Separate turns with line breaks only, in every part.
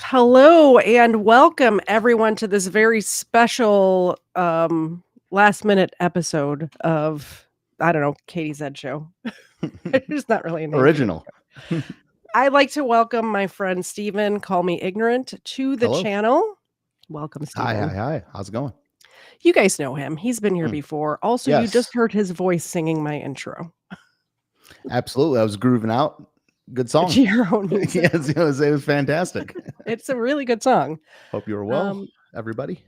Hello and welcome everyone to this very special last minute episode of I don't know, Katie's Ed Show. There's not really a name for it.
Original.
I'd like to welcome my friend Steven, call me ignorant, to the
Hello.
channel. Welcome, Steven.
Hi. How's it going?
You guys know him. He's been here
Mm.
before. Also, you just
Yes,
heard his voice singing my intro
absolutely. I was grooving out. Good song.
to your own music.
Yes, it was fantastic.
It's a really good song.
Hope you were well,
Um,
everybody.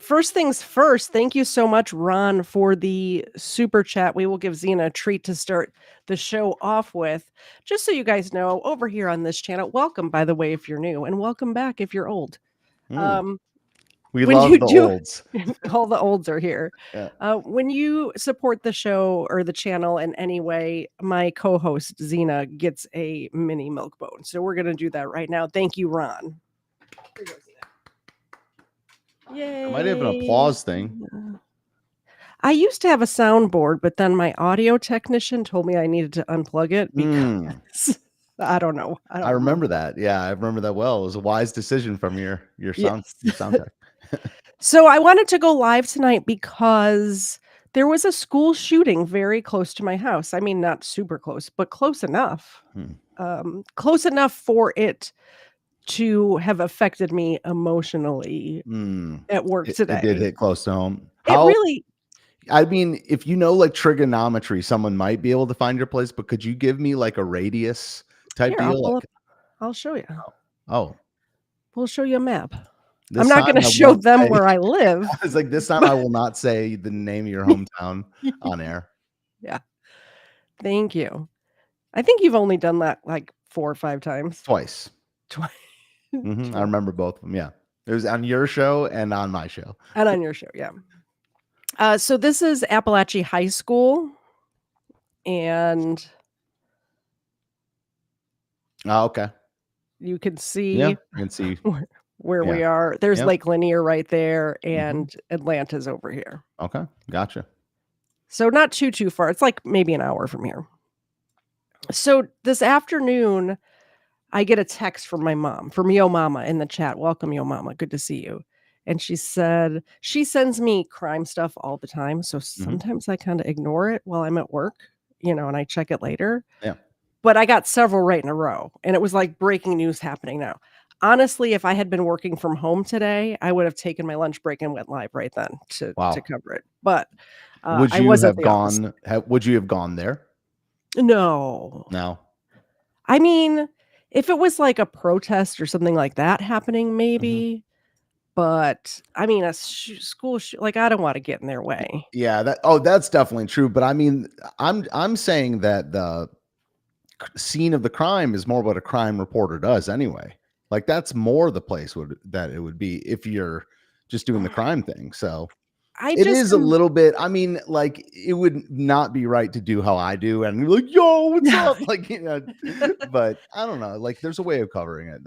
First things first, thank you so much, Ron, for the super chat. We will give Xena a treat to start the show off with. Just so you guys know, over here on this channel, welcome, by the way, if you're new, and welcome back if you're old.
We
When
love
you
the
do,
olds.
all the olds are here.
Yeah.
When you support the show or the channel in any way, my co-host Xena gets a mini milk bone. So we're going to do that right now. Thank you, Ron. Here goes Xena. Yay.
I might have an applause thing.
I used to have a soundboard, but then my audio technician told me I needed to unplug it because I don't know.
I remember that. Yeah, I remember that well. It was a wise decision from your sound tech.
So I wanted to go live tonight because there was a school shooting very close to my house. I mean, not super close, but close enough. Close enough for it to have affected me emotionally at work today.
It did hit close to home. I mean, if you know like trigonometry, someone might be able to find your place, but could you give me like a radius type deal?
I'll show you.
Oh.
We'll show you a map. I'm not going to show them where I live.
I was like, this time I will not say the name of your hometown on air.
Yeah. Thank you. I think you've only done that like 4 or 5 times.
Twice. I remember both of them. Yeah. It was on your show and on my show.
And on your show. Yeah. So this is Appalachia High School. And
okay.
You can see,
you can see
where we are. There's Lake Lanier right there, and Atlanta's over here.
Okay, gotcha.
So not too far. It's like maybe an hour from here. So this afternoon, I get a text from my mom, from Yo Mama in the chat. Welcome, Yo Mama. Good to see you. And she said she sends me crime stuff all the time. So sometimes I kind of ignore it while I'm at work, and I check it later.
Yeah.
But I got several right in a row, and it was like breaking news happening now. Honestly, if I had been working from home today, I would have taken my lunch break and went live right then to cover it. But
would you have gone? Would you have gone there?
No. I mean, if it was like a protest or something like that happening, maybe. But I mean, a school like I don't want to get in their way.
Yeah. That's definitely true. But I mean, I'm saying that the scene of the crime is more what a crime reporter does anyway. Like that's more the place that it would be if you're just doing the crime thing. So it is a little bit. I mean, like it would not be right to do how I do and be like, yo, what's up? Like, but I don't know. Like there's a way of covering it.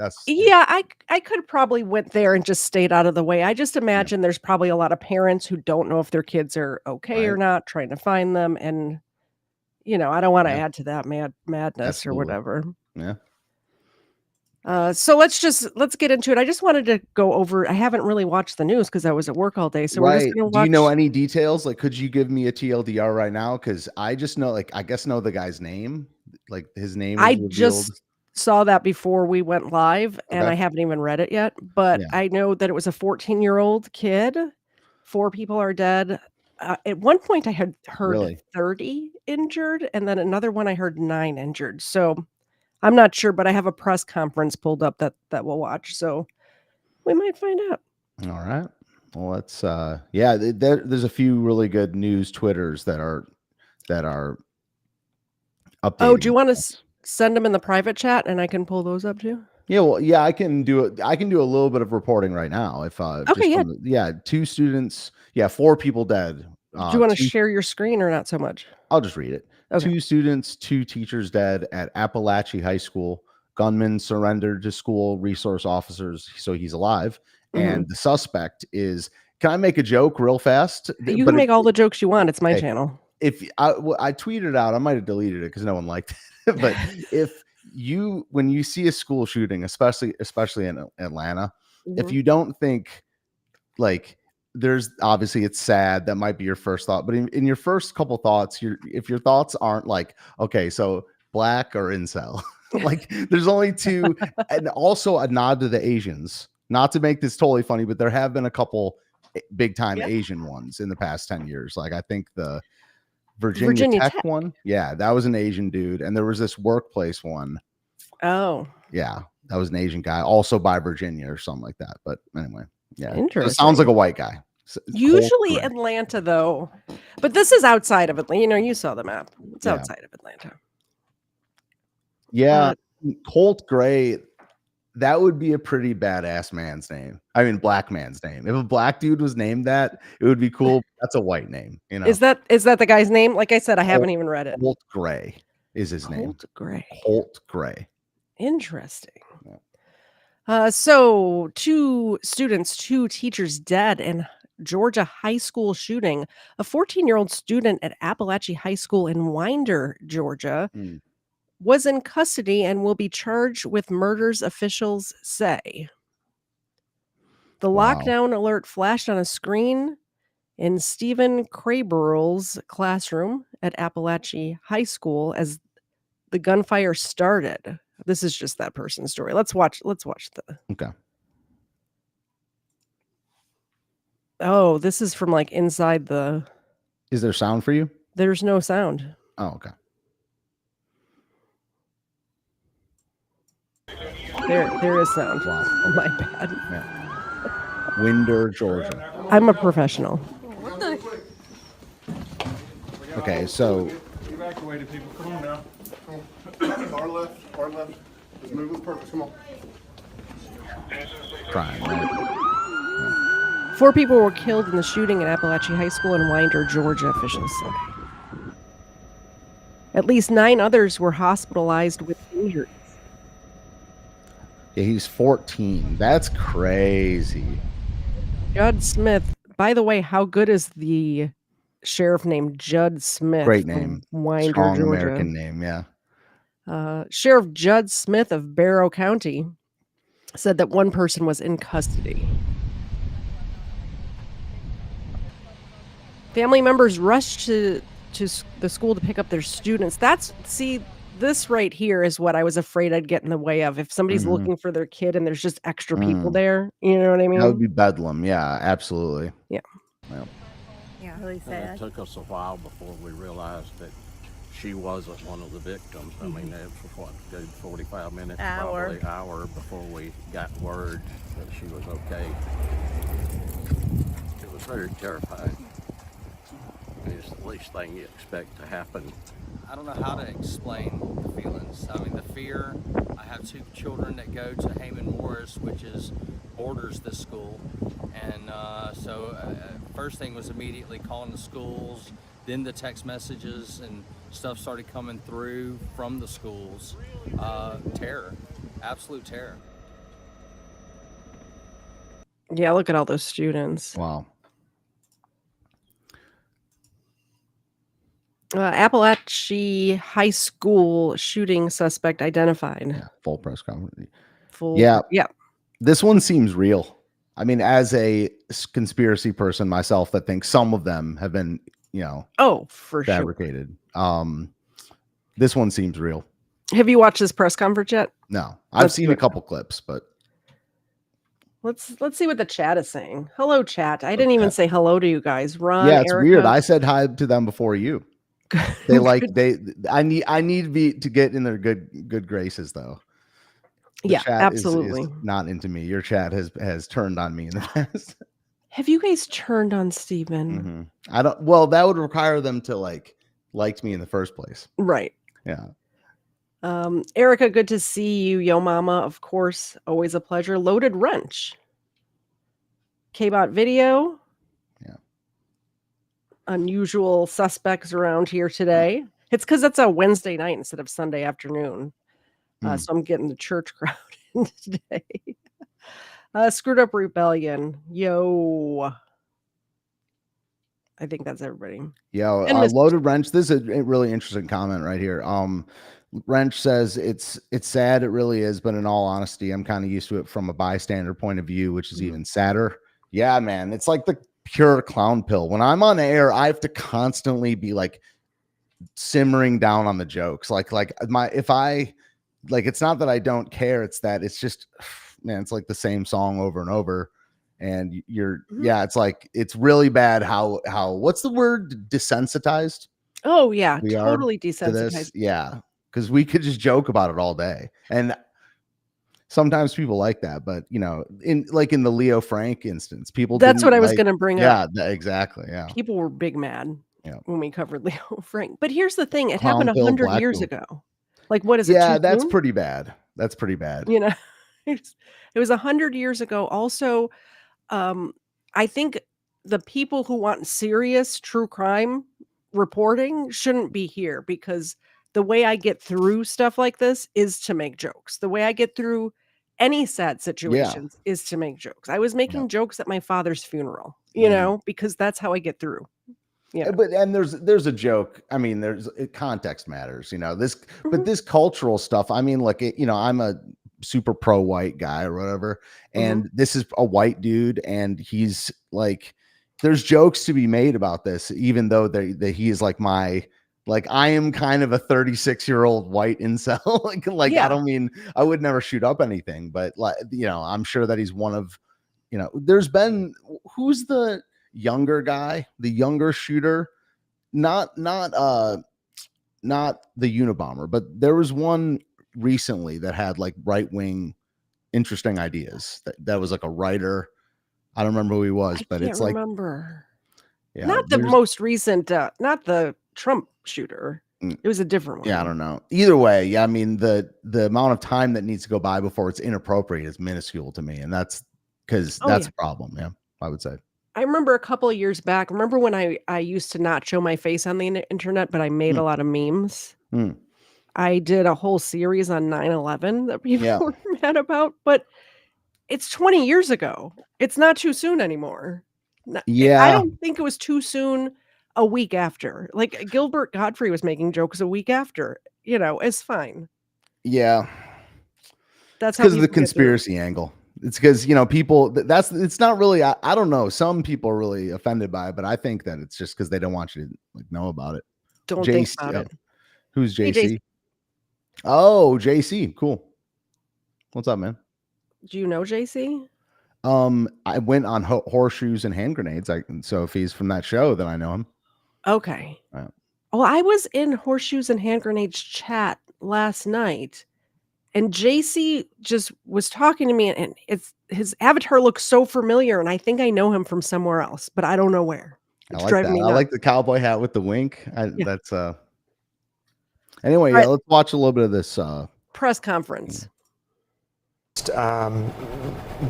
I could probably went there and just stayed out of the way. I just imagine there's probably a lot of parents who don't know if their kids are okay or not, trying to find them. And, I don't want to add to that madness or whatever.
Yeah.
So let's get into it. I just wanted to go over. I haven't really watched the news because I was at work all day. So we're just gonna watch.
Do you know any details? Like, could you give me a TLDR right now? Because I just know, like, I guess know the guy's name. Like his name.
I just saw that before we went live, and I haven't even read it yet. But I know that it was a 14-year-old kid. 4 people are dead. At one point, I had heard 30 injured, and then another one I heard 9 injured. So. I'm not sure, but I have a press conference pulled up that we'll watch, so we might find out.
All right. Well, let's there's a few really good news Twitters that are updating.
Oh, do you want to send them in the private chat and I can pull those up too?
Yeah, well, yeah, I can do it. I can do a little bit of reporting right now. If
okay,
2 students, 4 people dead.
Do you want to share your screen or not so much?
I'll just read it.
Okay.
2 students, 2 teachers dead at Appalachia High School. Gunman surrendered to school resource officers, so he's alive. And the suspect is. Can I make a joke real fast?
You can make all the jokes you want. It's my channel.
If I tweeted out, I might have deleted it because no one liked it. But if when you see a school shooting, especially in Atlanta, if
Mhm.
you don't think like there's obviously it's sad, that might be your first thought, but in your first couple thoughts, if your thoughts aren't like, okay, so black or incel, like there's only two, and also a nod to the Asians. Not to make this totally funny, but there have been a couple big time
Yeah.
Asian ones in the past 10 years. Like I think the Virginia
Virginia
Tech
Tech.
one, yeah, that was an Asian dude, and there was this workplace one.
Oh,
Yeah, that was an Asian guy, also by Virginia or something like that. But anyway, yeah, so it sounds like
interesting.
a white guy. Colt
Usually
Gray.
Atlanta, though, but this is outside of Atlanta. You know, you saw the map. It's
Yeah.
outside of Atlanta.
Yeah, Colt Gray. That would be a pretty badass man's name. I mean, black man's name. If a black dude was named that, it would be cool. That's a white name, you know.
Is that the guy's name? Like I said, I haven't even read it.
Colt Gray is his name.
Colt Gray.
Colt Gray.
Interesting.
Yeah.
So 2 students, 2 teachers dead in Georgia high school shooting. A 14-year-old student at Appalachian High School in Winder, Georgia, was in custody and will be charged with murders, officials say. The lockdown alert flashed on a screen in Stephen Crayburl's classroom at Appalachian High School as the gunfire started. This is just that person's story. Let's watch the.
Okay.
Oh, this is from like inside the.
Is there sound for you?
There's no sound.
Oh, okay.
There is sound.
Wow.
My bad.
Yeah. Winder, Georgia.
I'm a professional.
Okay, so
evacuated people. Come on now.
Far left. Just move with purpose. Come on.
crime, right?
4 people were killed in the shooting at Appalachian High School in Winder, Georgia, officials say. At least 9 others were hospitalized with injuries.
Yeah, he's 14. That's crazy.
Judd Smith. By the way, how good is the sheriff named Judd Smith?
Great name.
Winder,
Strong
Georgia.
American name, yeah.
Sheriff Judd Smith of Barrow County said that 1 person was in custody. Family members rushed to the school to pick up their students. This right here is what I was afraid I'd get in the way of. If somebody's looking for their kid and there's just extra people there, you know what I mean?
That would be bedlam. Yeah, absolutely.
Yeah.
Well,
Yeah, really sad.
It took us a while before we realized that she wasn't one of the victims. I mean, it was what, a good 45 minutes, probably an hour before we got word that she was okay. It was very terrifying. It's the least thing you expect to happen.
I don't know how to explain the feelings. I mean, the fear. I have 2 children that go to Heyman Morris, which borders this school, and so first thing was immediately calling the schools. Then the text messages and stuff started coming through from the schools. Terror, absolute terror.
Yeah, look at all those students.
wow.
Appalachian High School shooting suspect identified.
Yeah, full press conference.
Full.
Yeah.
Yeah.
This one seems real. I mean, as a conspiracy person myself that thinks some of them have been,
Oh, for sure.
fabricated. This one seems real.
Have you watched this press conference yet?
No, I've seen a couple clips, but
Let's see what the chat is saying. Hello, chat. I didn't even say hello to you guys. Ron,
yeah, it's
Erica.
weird. I said hi to them before you. I need to get in their good graces though. The
yeah,
chat
absolutely.
is not into me. Your chat has turned on me in the past.
Have you guys turned on Steven?
I don't. Well, that would require them to liked me in the first place.
Right.
Yeah.
Erica, good to see you. Yo Mama, of course, always a pleasure. Loaded Wrench. K-Bot Video.
Yeah.
Unusual suspects around here today. It's because it's a Wednesday night instead of Sunday afternoon. So I'm getting the church crowd in today. Screwed Up Rebellion. Yo. I think that's everybody.
Yeah.
And
Loaded Wrench. This is a really interesting comment right here. Wrench says it's sad. It really is. But in all honesty, I'm kind of used to it from a bystander point of view, which is even sadder. Yeah, man. It's like the pure clown pill. When I'm on air, I have to constantly be like simmering down on the jokes. It's not that I don't care. It's that it's just, man, it's like the same song over and over. And it's like, it's really bad how what's the word? Desensitized.
Oh yeah.
We
Totally
are to this.
desensitized.
Yeah. Because we could just joke about it all day. And sometimes people like that, but in the Leo Frank instance, people
That's what I was
like,
going to bring up.
Yeah, exactly. Yeah.
People were big mad
Yeah.
when we covered Leo Frank. But here's the thing, it
Clown
happened
pill,
100
black
years
pill.
ago. Like, what is it?
Yeah,
too
that's
soon?
pretty bad. That's pretty bad.
It was 100 years ago. Also, I think the people who want serious true crime reporting shouldn't be here, because the way I get through stuff like this is to make jokes. The way I get through any sad situations is to make jokes. I was making jokes at my father's funeral, because that's how I get through. Yeah.
But there's a joke. I mean, context matters, but this cultural stuff, I mean, like I'm a super pro white guy or whatever, and this is a white dude, and he's like, there's jokes to be made about this, even though that he is like I am kind of a 36-year-old white incel. I don't mean, I would never shoot up anything, but I'm sure that he's one of, there's been, who's the younger guy, the younger shooter, not the Unabomber, but there was one recently that had like right-wing interesting ideas, that was like a writer. I don't remember who he was, but it's like,
remember.
Yeah,
Not the most recent, not the Trump shooter. It was a different one.
Yeah, I don't know. Either way, yeah, I mean, the amount of time that needs to go by before it's inappropriate is minuscule to me, and that's because that's a problem. Yeah, I would say.
I remember a couple of years back. Remember when I used to not show my face on the internet, but I made a lot of memes. I did a whole series on 9/11 that people were mad about, but it's 20 years ago. It's not too soon anymore. I don't think it was too soon a week after. Like, Gilbert Gottfried was making jokes a week after. It's fine.
Yeah.
That's
because of the conspiracy angle. It's because, people, it's not really, I don't know. Some people are really offended by it, but I think that it's just because they don't want you to know about it.
Don't think about it.
Who's JC?
Hey, JC.
Oh, JC. Cool. What's up, man?
Do you know JC?
I went on Horseshoes and Hand Grenades. So if he's from that show, then I know him.
Okay. Well, I was in Horseshoes and Hand Grenades chat last night, and JC just was talking to me, and his avatar looks so familiar, and I think I know him from somewhere else, but I don't know where. It's driving me nuts.
I like the cowboy hat with the wink. That's anyway. Yeah, let's watch a little bit of this
press conference.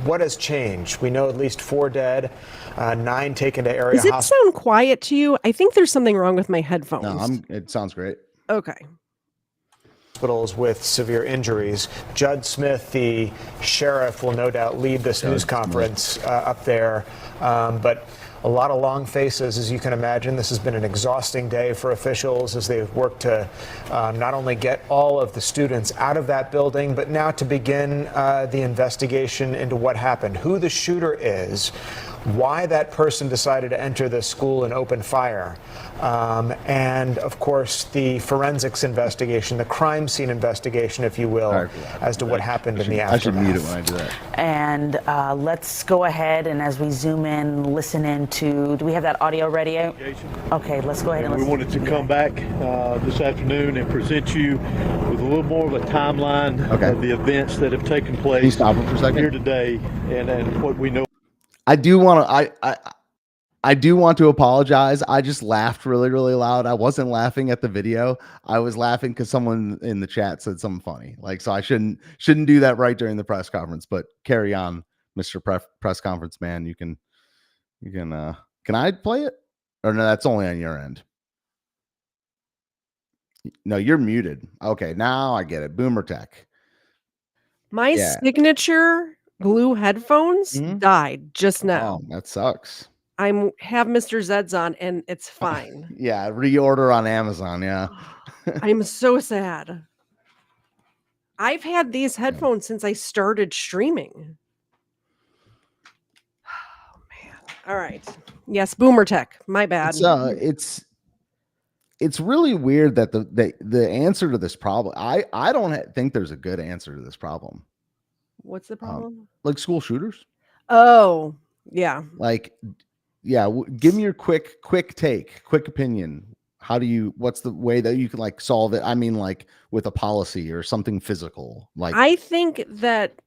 What has changed? We know at least 4 dead, 9 taken to area
hospitals. Does it sound quiet to you? I think there's something wrong with my headphones.
No, it sounds great.
Okay.
Hospitals with severe injuries. Judd Smith, the sheriff, will no doubt lead this news conference up there, but a lot of long faces, as you can imagine. This has been an exhausting day for officials as they've worked to not only get all of the students out of that building, but now to begin the investigation into what happened, who the shooter is, why that person decided to enter the school and open fire, and of course the forensics investigation, the crime scene investigation, if you will, as to what happened in the aftermath.
I should mute it when I do that.
And let's go ahead, and as we zoom in, listen into, do we have that audio ready? Okay, let's go ahead and listen.
We wanted to come back this afternoon and present you with a little more of a timeline of the events that have taken place here today, and what we know.
I do want to apologize. I just laughed really, really loud. I wasn't laughing at the video. I was laughing because someone in the chat said something funny. So I shouldn't do that right during the press conference. But carry on, Mr. Press Conference man. You can can I play it? Or no, that's only on your end. No, you're muted. Okay, now I get it. Boomer Tech.
My signature blue headphones died just now.
Oh, that sucks.
I have Mr. Zed's on, and it's fine.
Yeah, reorder on Amazon. Yeah.
I'm so sad. I've had these headphones since I started streaming. Oh man. All right. Yes, boomer tech. My bad.
It's really weird that the answer to this problem, I don't think there's a good answer to this problem.
What's the problem?
Like school shooters.
Oh, yeah.
Like, yeah, give me your quick take, quick opinion. What's the way that you can like solve it? I mean, like with a policy or something physical. Like,
I think that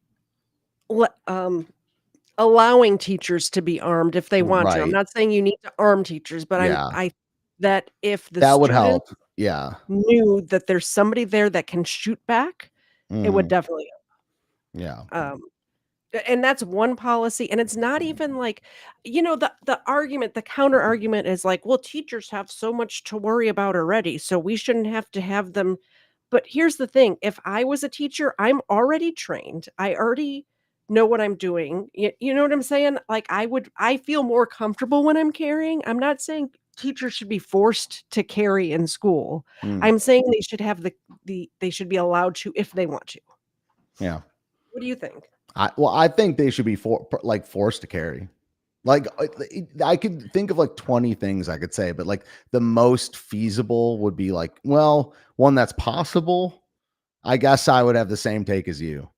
allowing teachers to be armed if they want to. I'm
right.
not saying you need to arm teachers, but
Yeah.
I that if the
That would
students
help. Yeah.
knew that there's somebody there that can shoot back, it would definitely
Yeah.
help. And that's one policy, and it's not even like, the argument, the counter argument is like, well, teachers have so much to worry about already, so we shouldn't have to have them. But here's the thing, if I was a teacher, I'm already trained. I already know what I'm doing. You know what I'm saying? Like I feel more comfortable when I'm carrying. I'm not saying teachers should be forced to carry in school. I'm saying they should have they should be allowed to if they want to.
Yeah.
What do you think?
I think they should be forced to carry. Like I could think of like 20 things I could say, but like the most feasible would be like, well, one that's possible. I guess I would have the same take as you.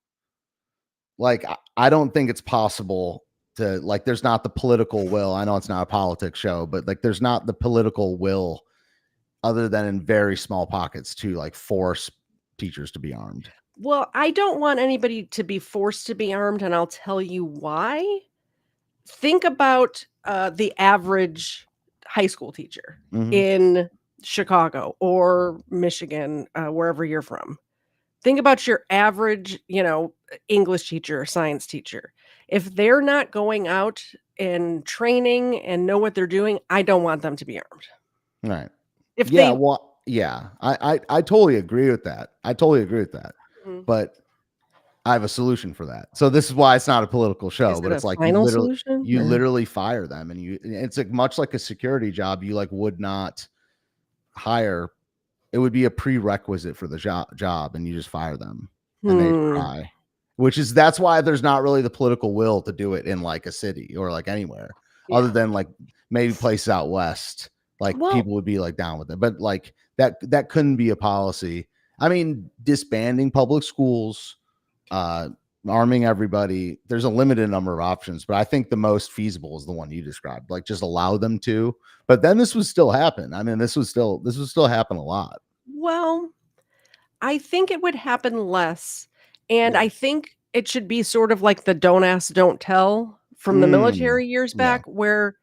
Like I don't think it's possible to like there's not the political will. I know it's not a politics show, but like there's not the political will other than in very small pockets to like force teachers to be armed.
Well, I don't want anybody to be forced to be armed, and I'll tell you why. Think about the average high school teacher in Chicago or Michigan, wherever you're from. Think about your average, English teacher or science teacher. If they're not going out and training and know what they're doing, I don't want them to be armed.
Right.
If
yeah,
they,
well, yeah, I totally agree with that. But I have a solution for that. So this is why it's not a political show,
is
but
it
it's
a
like
final solution?
you literally fire them, and it's like much like a security job. You like would not hire. It would be a prerequisite for the job, and you just fire them, and they try. That's why there's not really the political will to do it in like a city or like anywhere other than like maybe places out west. Like people would be like down with it, but like that couldn't be a policy. I mean, disbanding public schools, arming everybody. There's a limited number of options, but I think the most feasible is the one you described. Like just allow them to. But then this would still happen. I mean, this would still happen a lot.
Well, I think it would happen less, and I think it should be sort of like the don't ask, don't tell from the military years back, where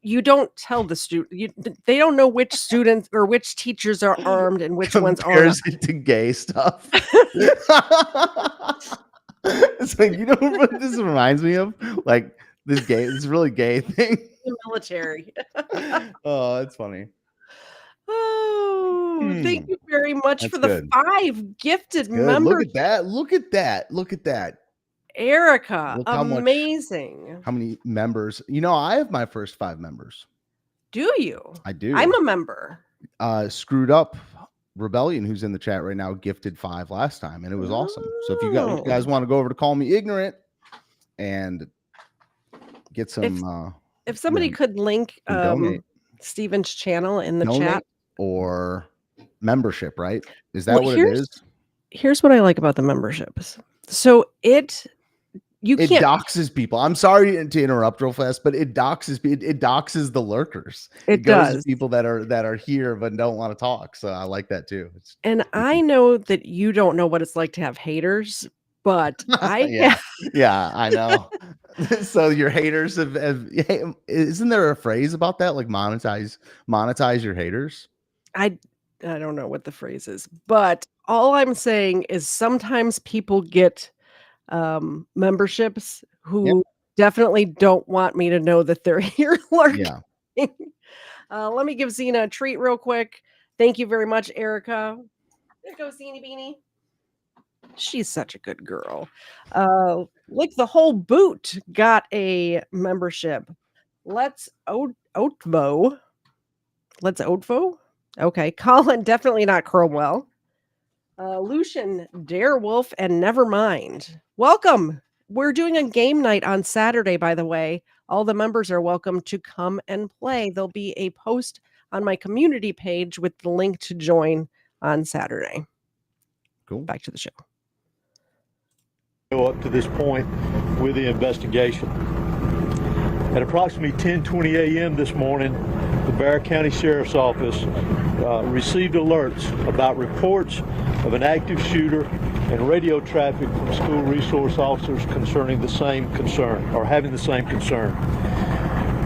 you don't tell the student. They don't know which students or which teachers are armed and which ones aren't.
Compares it to gay stuff. It's like, you know what this reminds me of? Like this really gay thing.
The military.
Oh, that's funny.
Oh, thank you very much
That's
for the
good.
5 gifted members.
Look at that. Look at that. Look at that.
Erica,
Look
amazing.
how many members? I have my first 5 members.
Do you?
I do.
I'm a member.
Screwed Up Rebellion, who's in the chat right now, gifted 5 last time, and it was awesome. So if you guys want to go over to Call Me Ignorant and get some
if somebody could link Steven's channel in the chat
or membership, right? Is that what it is?
Here's what I like about the memberships. So it
doxes people. I'm sorry to interrupt real fast, but it doxes the lurkers. It goes
does.
to people that are here but don't want to talk. So I like that too.
And I know that you don't know what it's like to have haters, but
I I know. So your haters isn't there a phrase about that, like monetize your haters?
I don't know what the phrase is, but all I'm saying is sometimes people get memberships who definitely don't want me to know that they're here lurking. Let me give Xena a treat real quick. Thank you very much, Erica. There goes Xena Beanie. She's such a good girl. Like the whole boot got a membership. Let's Oatvo. Let's Oatvo. Okay, Colin, definitely not Cromwell. Lucian, Darewolf, and Nevermind. Welcome. We're doing a game night on Saturday, by the way. All the members are welcome to come and play. There'll be a post on my community page with the link to join on Saturday.
Cool.
Back to the show.
Up to this point with the investigation. At approximately 10:20 a.m. this morning, the Bear County Sheriff's Office received alerts about reports of an active shooter and radio traffic from school resource officers concerning the same concern, or having the same concern.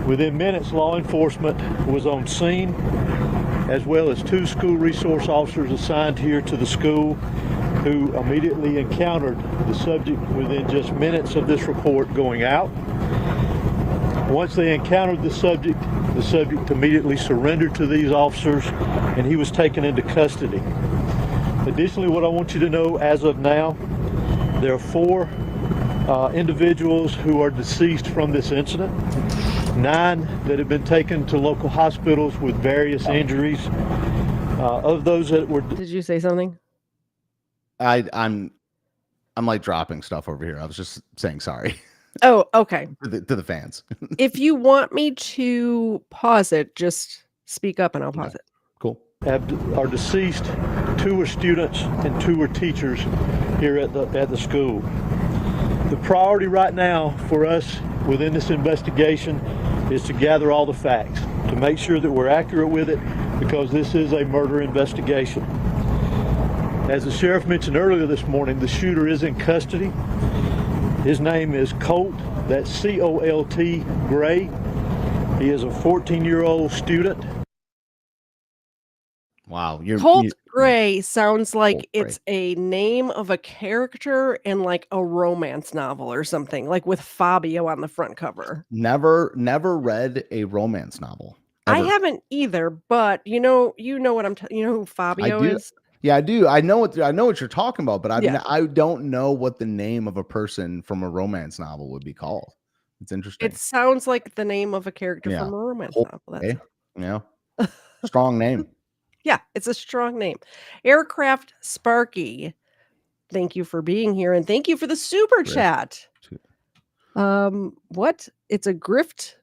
Within minutes, law enforcement was on scene, as well as 2 school resource officers assigned here to the school, who immediately encountered the subject within just minutes of this report going out. Once they encountered the subject immediately surrendered to these officers, and he was taken into custody. Additionally, what I want you to know as of now, there are 4 individuals who are deceased from this incident, 9 that have been taken to local hospitals with various injuries. Of those that were...
Did you say something?
I'm like dropping stuff over here. I was just saying sorry.
Oh, okay.
to the fans.
If you want me to pause it, just speak up and I'll pause it.
Cool.
Are deceased. 2 are students and 2 are teachers here at the school. The priority right now for us within this investigation is to gather all the facts, to make sure that we're accurate with it, because this is a murder investigation. As the sheriff mentioned earlier this morning, the shooter is in custody. His name is Colt, that's C-O-L-T, Gray. He is a 14-year-old student.
Wow.
Colt Gray sounds like it's a name of a character in like a romance novel or something, like with Fabio on the front cover.
Never read a romance novel. Ever.
I haven't either, but you know what you know who Fabio is?
Yeah, I do. I know what you're talking about, but I don't know what the name of a person from a romance novel would be called. It's interesting.
It sounds like the name of a character from a romance novel. That's
yeah. Strong name.
Yeah, it's a strong name. Aircraft Sparky. Thank you for being here, and thank you for the super chat. What? It's a Griftember.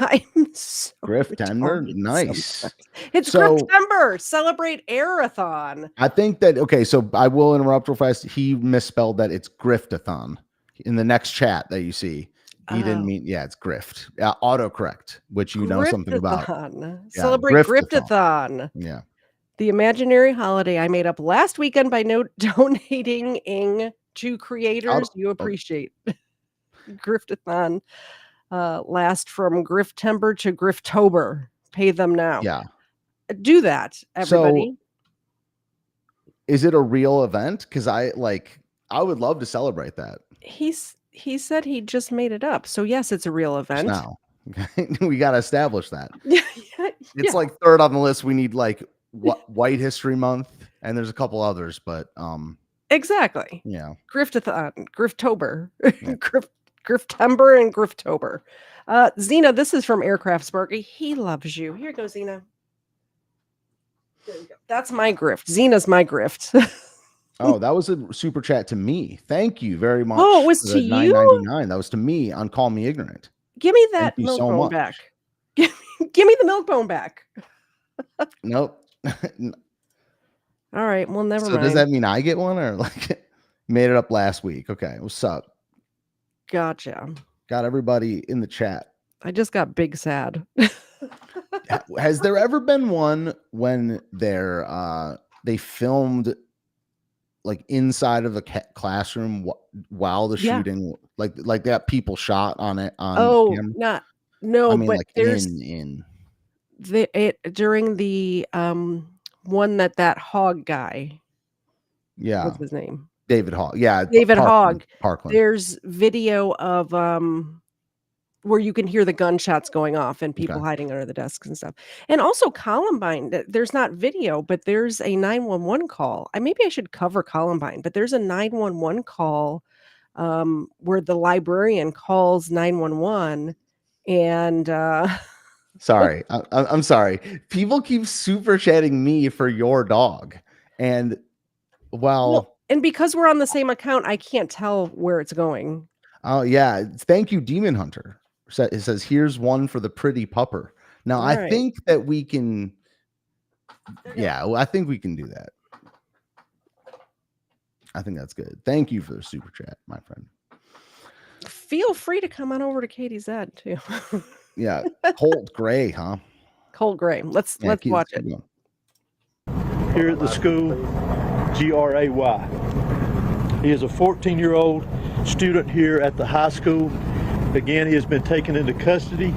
I'm so
Griftember? Nice.
It's Griftember. Celebrate Airathon.
I think that, okay, so I will interrupt real fast. He misspelled that. It's Griftathon. In the next chat that you see, he didn't mean, it's grift. Autocorrect, which you know something about.
Celebrate Griftathon.
Yeah.
The imaginary holiday I made up last weekend by donating to creators you appreciate. Griftathon. Last from Griftember to Griftober. Pay them now.
Yeah.
Do that, everybody.
So, is it a real event? Because I would love to celebrate that.
He said he just made it up. So yes, it's a real event.
Now. We got to establish that.
Yeah.
It's like 3rd on the list. We need like White History Month, and there's a couple others, but
exactly.
Yeah.
Griftathon, Griftober. Yeah. Griftember and Griftober. Xena, this is from Aircraft Sparky. He loves you. Here you go, Xena. There you go. That's my grift. Xena's my grift.
Oh, that was a super chat to me. Thank you very much.
Oh, it was to you?
$9.99. That was to me on Call Me Ignorant.
Give me that milk bone back. Give me the milk bone back.
Nope.
All right. Well, never mind.
So does that mean I get one, or like made it up last week? Okay. What's up?
Gotcha.
Got everybody in the chat.
I just got big sad.
Has there ever been one when they filmed like inside of the classroom while the shooting, like that people shot on it on camera?
No,
I mean,
but
like
there's during the one that Hogg guy.
Yeah.
What's his name?
David Hogg. Yeah.
David Hogg.
Parkland.
There's video of where you can hear the gunshots going off and people hiding under the desks and stuff. And also Columbine, there's not video, but there's a 911 call. Maybe I should cover Columbine, but there's a 911 call where the librarian calls 911 and
Sorry. I'm sorry. People keep super chatting me for your dog. And
Well, and because we're on the same account, I can't tell where it's going.
Oh yeah. Thank you, Demon Hunter. It says, here's one for the pretty pupper. Now I
Right.
think that we can. Yeah, well, I think we can do that. I think that's good. Thank you for the super chat, my friend.
Feel free to come on over to Katie's ad too.
Yeah, Colt Gray, huh?
Colt Gray. Let's watch it.
Here at the school, Gray. He is a 14-year-old student here at the high school. Again, he has been taken into custody.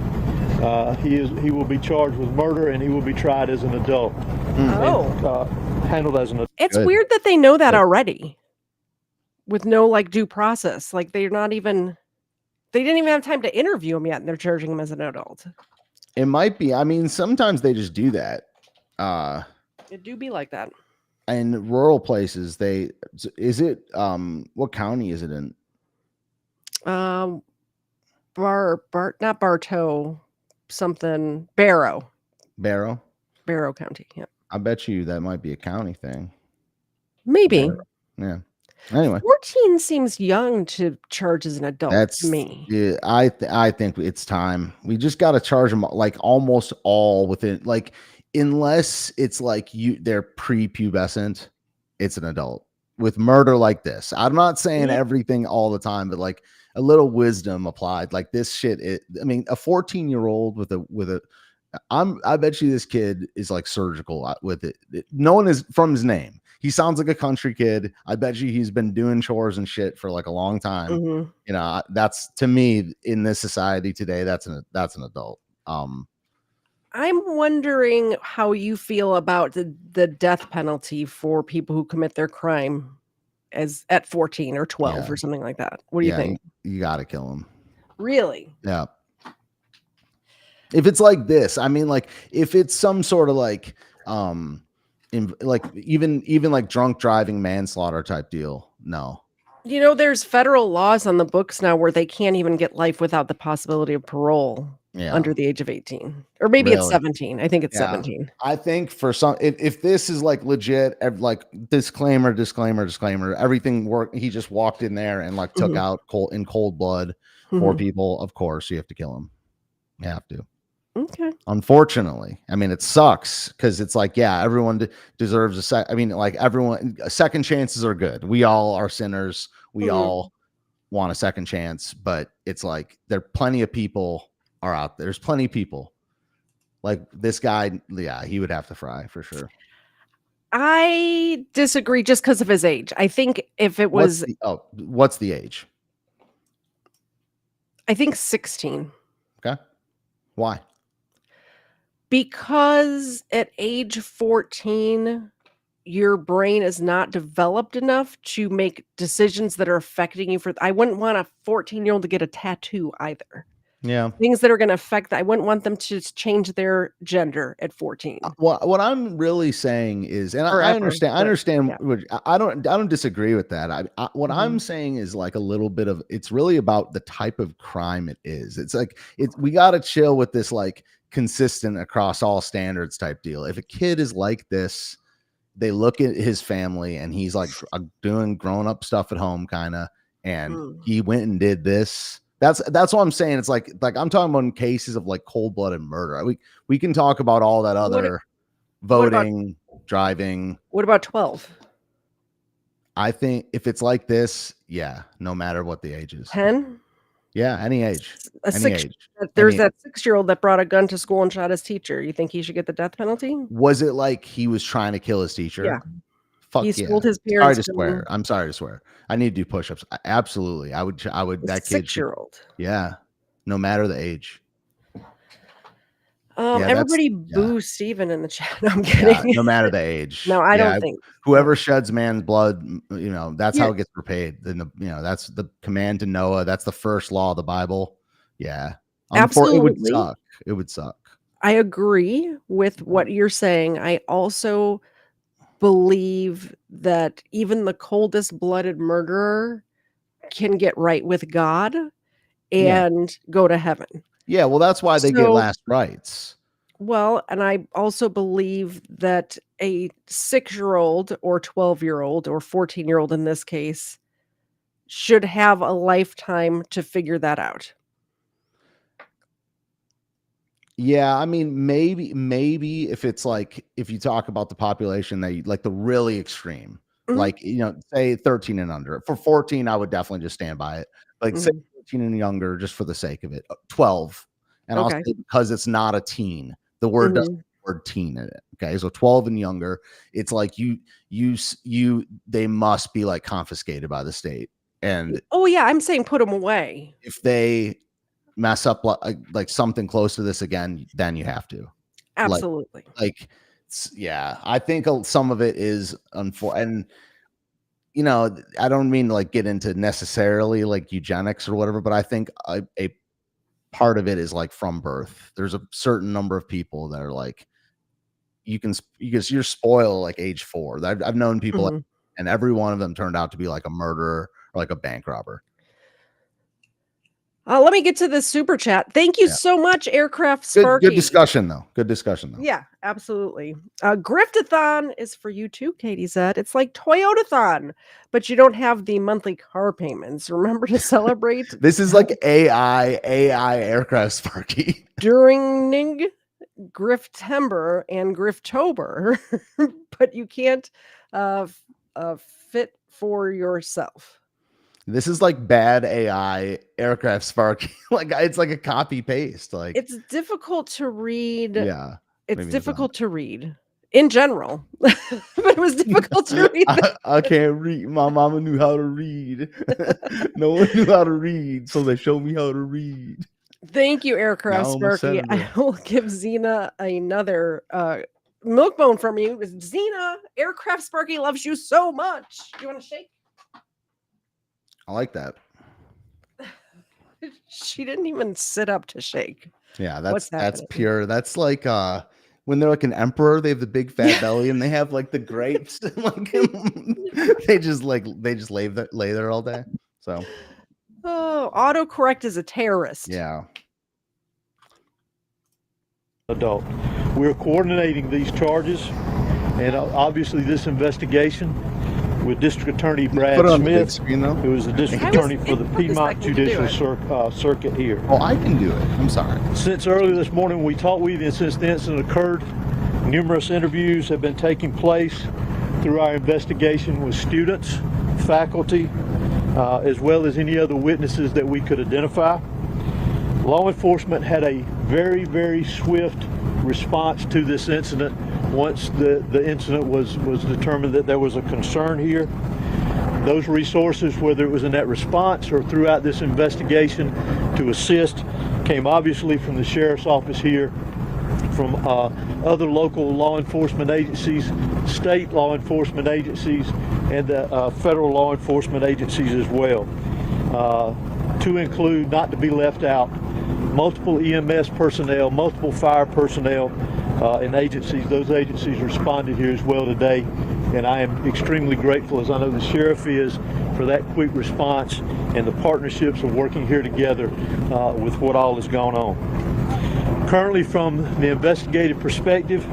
He will be charged with murder, and he will be tried as an adult. And, handled as an adult.
It's weird that they know that already, with no like due process. Like they didn't even have time to interview him yet, and they're charging him as an adult.
It might be. I mean, sometimes they just do that.
It do be like that.
In rural places, what county is it in?
Not Bartow, something Barrow County. Yeah.
I bet you that might be a county thing.
Maybe.
Yeah. Anyway,
14 seems young to charge as an adult to me.
Yeah, I think it's time. We just got to charge them like almost all within, like, unless it's like they're prepubescent, it's an adult. With murder like this, I'm not saying everything all the time, but like a little wisdom applied. Like this shit. I mean, a 14-year-old with a. I bet you this kid is like surgical with it. No one is from his name. He sounds like a country kid. I bet you he's been doing chores and shit for like a long time.
Mm-hmm.
You know, that's, to me, in this society today, that's an adult.
I'm wondering how you feel about the death penalty for people who commit their crime at 14 or 12 or something like that. What do you think?
You got to kill him.
Really?
Yeah. If it's like this, I mean, like if it's some sort of like, like even like drunk driving manslaughter type deal. No.
You know, there's federal laws on the books now where they can't even get life without the possibility of parole under the age of 18. Or maybe it's 17. I think it's 17.
I think for some, if this is like legit, like disclaimer, everything worked. He just walked in there and like took out in cold blood 4 people. Of course, you have to kill him. You have to.
Okay.
Unfortunately, I mean, it sucks because it's like, yeah, everyone deserves I mean, like everyone, second chances are good. We all are sinners. We all want a second chance, but it's like there are plenty of people are out there. There's plenty of people like this guy. Yeah, he would have to fry for sure.
I disagree just because of his age. I think if it was,
what's the age?
I think 16.
Okay. Why?
Because at age 14, your brain is not developed enough to make decisions that are affecting you. I wouldn't want a 14-year-old to get a tattoo either.
Yeah.
Things that are going to affect, I wouldn't want them to change their gender at 14.
What I'm really saying is, and I understand. Yeah. I don't disagree with that. What I'm saying is like a little bit of, it's really about the type of crime it is. It's like, we got to chill with this, like consistent across all standards type deal. If a kid is like this, they look at his family and he's like doing grown up stuff at home kind of, and he went and did this. That's what I'm saying. It's like I'm talking about cases of like cold-blooded murder. We can talk about all that other voting, driving.
What about 12?
I think if it's like this, yeah, no matter what the age is.
10?
Yeah, any age. Age.
There's that 6-year-old that brought a gun to school and shot his teacher. You think he should get the death penalty?
Was it like he was trying to kill his teacher?
Yeah.
Fuck
he told his
Sorry
parents.
to swear. I'm sorry to swear. I need to do push-ups. Absolutely. I would. That kid.
6-year-old.
Yeah. No matter the age.
Everybody boo Steven in the chat. No, I'm kidding.
Yeah, no matter the age.
No, I don't think.
Whoever sheds man's blood, that's how it gets repaid. Then that's the command to Noah. That's the first law of the Bible. Yeah.
Absolutely.
It would suck. It would suck.
I agree with what you're saying. I also believe that even the coldest blooded murderer can get right with God and go to heaven.
Yeah, well, that's why they get
So
last rights.
well, and I also believe that a 6-year-old or 12-year-old or 14-year-old in this case should have a lifetime to figure that out.
Yeah, I mean, maybe if it's like if you talk about the population that like the really extreme,
Mhm,
like say 13 and under. For 14, I would definitely just stand by it. Like say
mhm.
13 and younger, just for the sake of it. 12, and I'll
Okay.
say because it's not a teen. The word doesn't
Mhm.
have the word teen in it. Okay, so 12 and younger, it's like they must be like confiscated by the state, and
Oh, yeah, I'm saying put them away.
if they mess up like something close to this again, then you have to. Like
Absolutely.
like yeah, I think some of it is and I don't mean to like get into necessarily like eugenics or whatever, but I think a part of it is like from birth. There's a certain number of people that are like you're spoiled like age 4. I've known people
Mhm.
and every one of them turned out to be like a murderer or like a bank robber.
Let me get to this super chat. Thank you
Yeah.
so much, Aircraft
Good
Sparky.
discussion though. Good discussion though.
Yeah, absolutely. Griftathon is for you too, Katie said. It's like Toyotathon, but you don't have the monthly car payments. Remember to celebrate
This is like AI aircraft Sparky.
during Griftember and Griftober, but you can't fit for yourself.
This is like bad AI aircraft Sparky. Like it's like a copy paste. Like
It's difficult to read.
yeah.
It's
maybe
difficult to read in general, but it was difficult to read.
I can't read. My mama knew how to read. No one knew how to read, so they showed me how to read.
Thank you, Aircraft
Now I'm a
Sparky. I
senator.
will give Xena another milk bone from you. Xena, Aircraft Sparky loves you so much. You want to shake?
I like that.
She didn't even sit up to shake.
Yeah,
What's
that's
happening?
pure. That's like when they're like an emperor, they have the big fat belly and they have like the grapes. Like they just lay there all day. So
Oh, autocorrect is a terrorist.
yeah.
Adult. We're coordinating these charges and obviously this investigation with District Attorney Brad
Put it on the big
Smith,
screen though.
who is the District Attorney for the Piedmont Judicial Circuit here.
Oh, I can do it. I'm sorry.
Since early this morning we talked with you, and since the incident occurred, numerous interviews have been taking place through our investigation with students, faculty, as well as any other witnesses that we could identify. Law enforcement had a very, very swift response to this incident once the incident was determined that there was a concern here. Those resources, whether it was in that response or throughout this investigation to assist, came obviously from the Sheriff's Office here, from other local law enforcement agencies, state law enforcement agencies, and the federal law enforcement agencies as well. To include, not to be left out, multiple EMS personnel, multiple fire personnel, and agencies. Those agencies responded here as well today, and I am extremely grateful, as I know the sheriff is, for that quick response and the partnerships of working here together with what all has gone on. Currently, from the investigative perspective,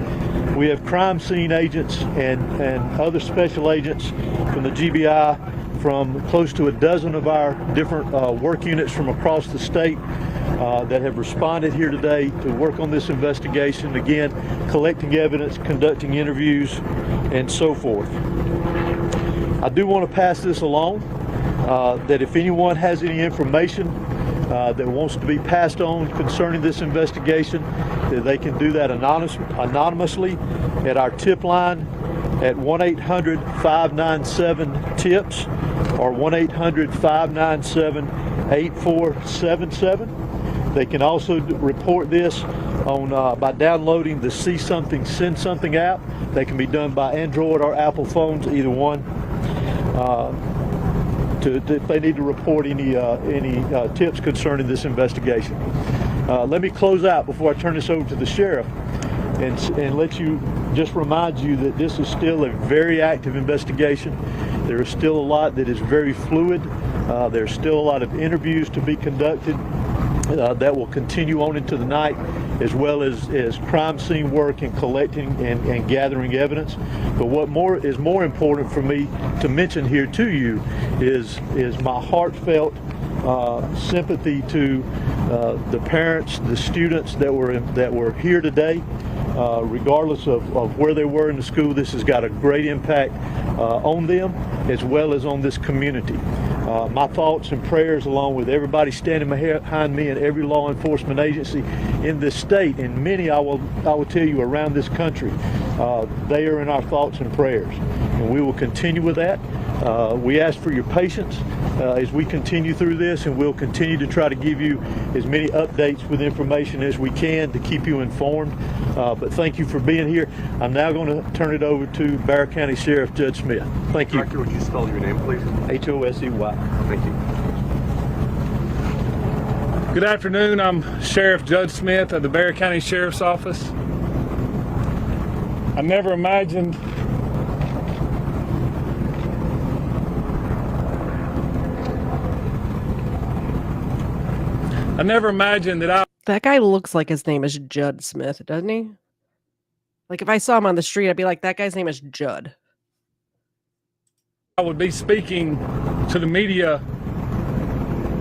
we have crime scene agents and other special agents from the GBI, from close to a dozen of our different work units from across the state that have responded here today to work on this investigation, again, collecting evidence, conducting interviews, and so forth. I do want to pass this along, that if anyone has any information that wants to be passed on concerning this investigation, that they can do that anonymously at our tip line at 1-800-597-TIPS or 1-800-597-8477. They can also report this on by downloading the See Something, Send Something app. They can be done by Android or Apple phones, either one. If they need to report any tips concerning this investigation. Let me close out before I turn this over to the sheriff and let you just remind you that this is still a very active investigation. There is still a lot that is very fluid. There's still a lot of interviews to be conducted. that will continue on into the night, as well as crime scene work and collecting and gathering evidence. But what is more important for me to mention here to you is my heartfelt sympathy to the parents, the students that were here today. Regardless of where they were in the school, this has got a great impact on them as well as on this community. My thoughts and prayers, along with everybody standing behind me and every law enforcement agency in this state, and many I will tell you around this country, they are in our thoughts and prayers, and we will continue with that. We ask for your patience as we continue through this, and we'll continue to try to give you as many updates with information as we can to keep you informed. But thank you for being here. I'm now going to turn it over to Bexar County Sheriff Judge Smith. Thank you.
Director, would you spell your name, please?
H-O-S-E-Y.
Thank you.
Good afternoon. I'm Sheriff Judge Smith of the Bexar County Sheriff's Office. I never imagined
that guy looks like his name is Judd Smith, doesn't he? Like if I saw him on the street, I'd be like, that guy's name is Judd.
I would be speaking to the media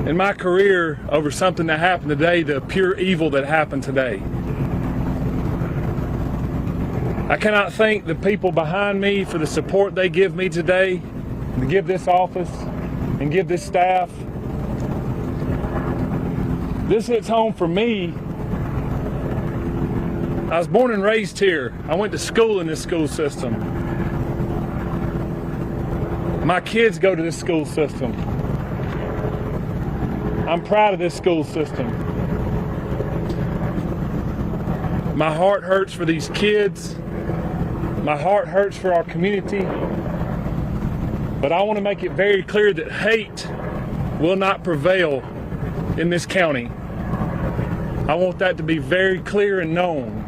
in my career over something that happened today, the pure evil that happened today. I cannot thank the people behind me for the support they give me today, to give this office and give this staff. This hits home for me. I was born and raised here. I went to school in this school system. My kids go to this school system. I'm proud of this school system. My heart hurts for these kids. My heart hurts for our community. But I want to make it very clear that hate will not prevail in this county. I want that to be very clear and known.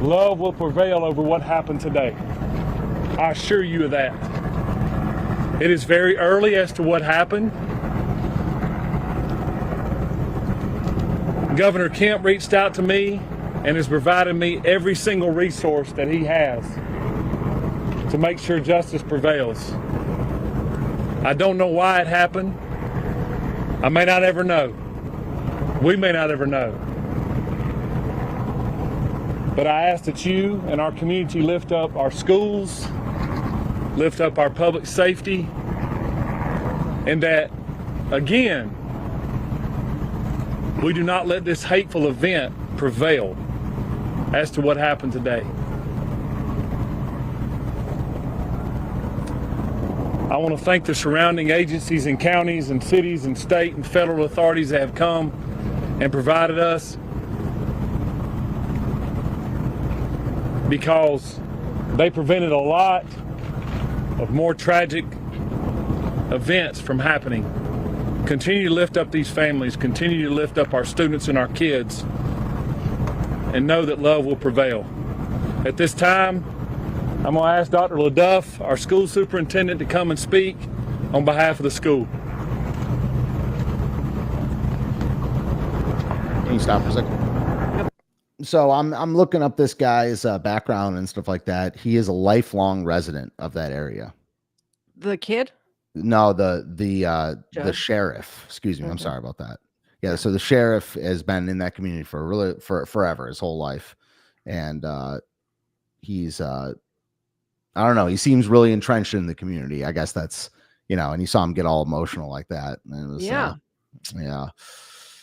Love will prevail over what happened today. I assure you of that. It is very early as to what happened. Governor Kemp reached out to me and has provided me every single resource that he has to make sure justice prevails. I don't know why it happened. I may not ever know. We may not ever know. But I ask that you and our community lift up our schools, lift up our public safety, and that, again, we do not let this hateful event prevail as to what happened today. I want to thank the surrounding agencies and counties and cities and state and federal authorities that have come and provided us, because they prevented a lot of more tragic events from happening. Continue to lift up these families, continue to lift up our students and our kids, and know that love will prevail. At this time, I'm going to ask Dr. LaDuff, our school superintendent, to come and speak on behalf of the school.
Can you stop for a second? So I'm looking up this guy's background and stuff like that. He is a lifelong resident of that area.
The kid?
No, the sheriff. Excuse me. Okay. I'm sorry about that. Yeah. So the sheriff has been in that community for forever, his whole life, and he's I don't know. He seems really entrenched in the community. I guess that's, and you saw him get all emotional like that. And it was,
yeah.
Yeah.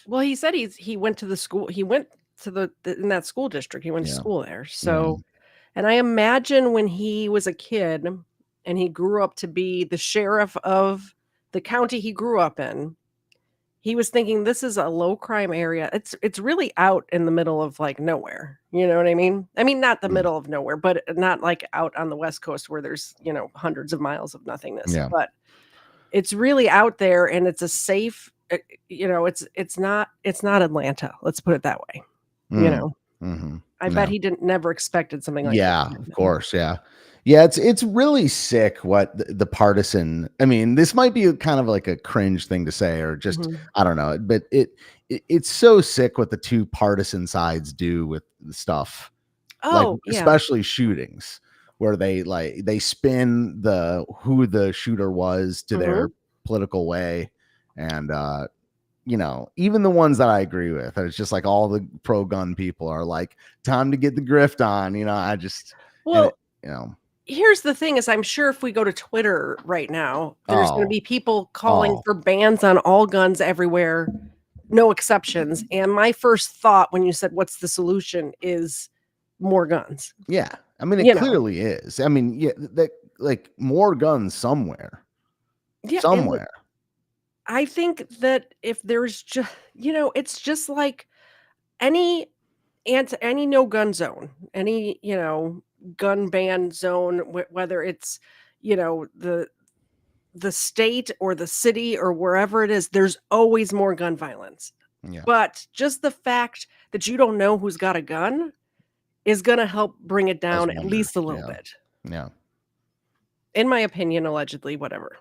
Well, he said he went to the school. He went to in that school district. He went to school there. So, and I imagine when he was a kid and he grew up to be the sheriff of the county he grew up in, he was thinking, this is a low crime area. It's really out in the middle of like nowhere. You know what I mean? I mean, not the middle of nowhere, but not like out on the West Coast where there's, hundreds of miles of nothingness. Yeah. But it's really out there, and it's a safe, it's not Atlanta. Let's put it that way. I bet he never expected something like that.
Yeah, of course. Yeah. Yeah, it's really sick what the partisan. I mean, this might be kind of like a cringe thing to say, or just I don't know, but it's so sick what the two partisan sides do with the stuff. Like,
Oh, yeah.
especially shootings where they spin who the shooter was to their political way. And, even the ones that I agree with, it's just like all the pro gun people are like, time to get the grift on,
here's the thing is I'm sure if we go to Twitter right now, there's going to be people calling
Oh.
for bans on all guns everywhere, no exceptions. And my first thought when you said, what's the solution, is more guns.
Yeah. I mean, it clearly is. I mean, yeah, like more guns somewhere.
Yeah.
Somewhere.
I think that if there's just, it's just like any no gun zone, any, gun ban zone, whether it's, the state or the city or wherever it is, there's always more gun violence.
Yeah.
But just the fact that you don't know who's got a gun is going to help bring it down at least a little bit.
Yeah.
In my opinion, allegedly, whatever,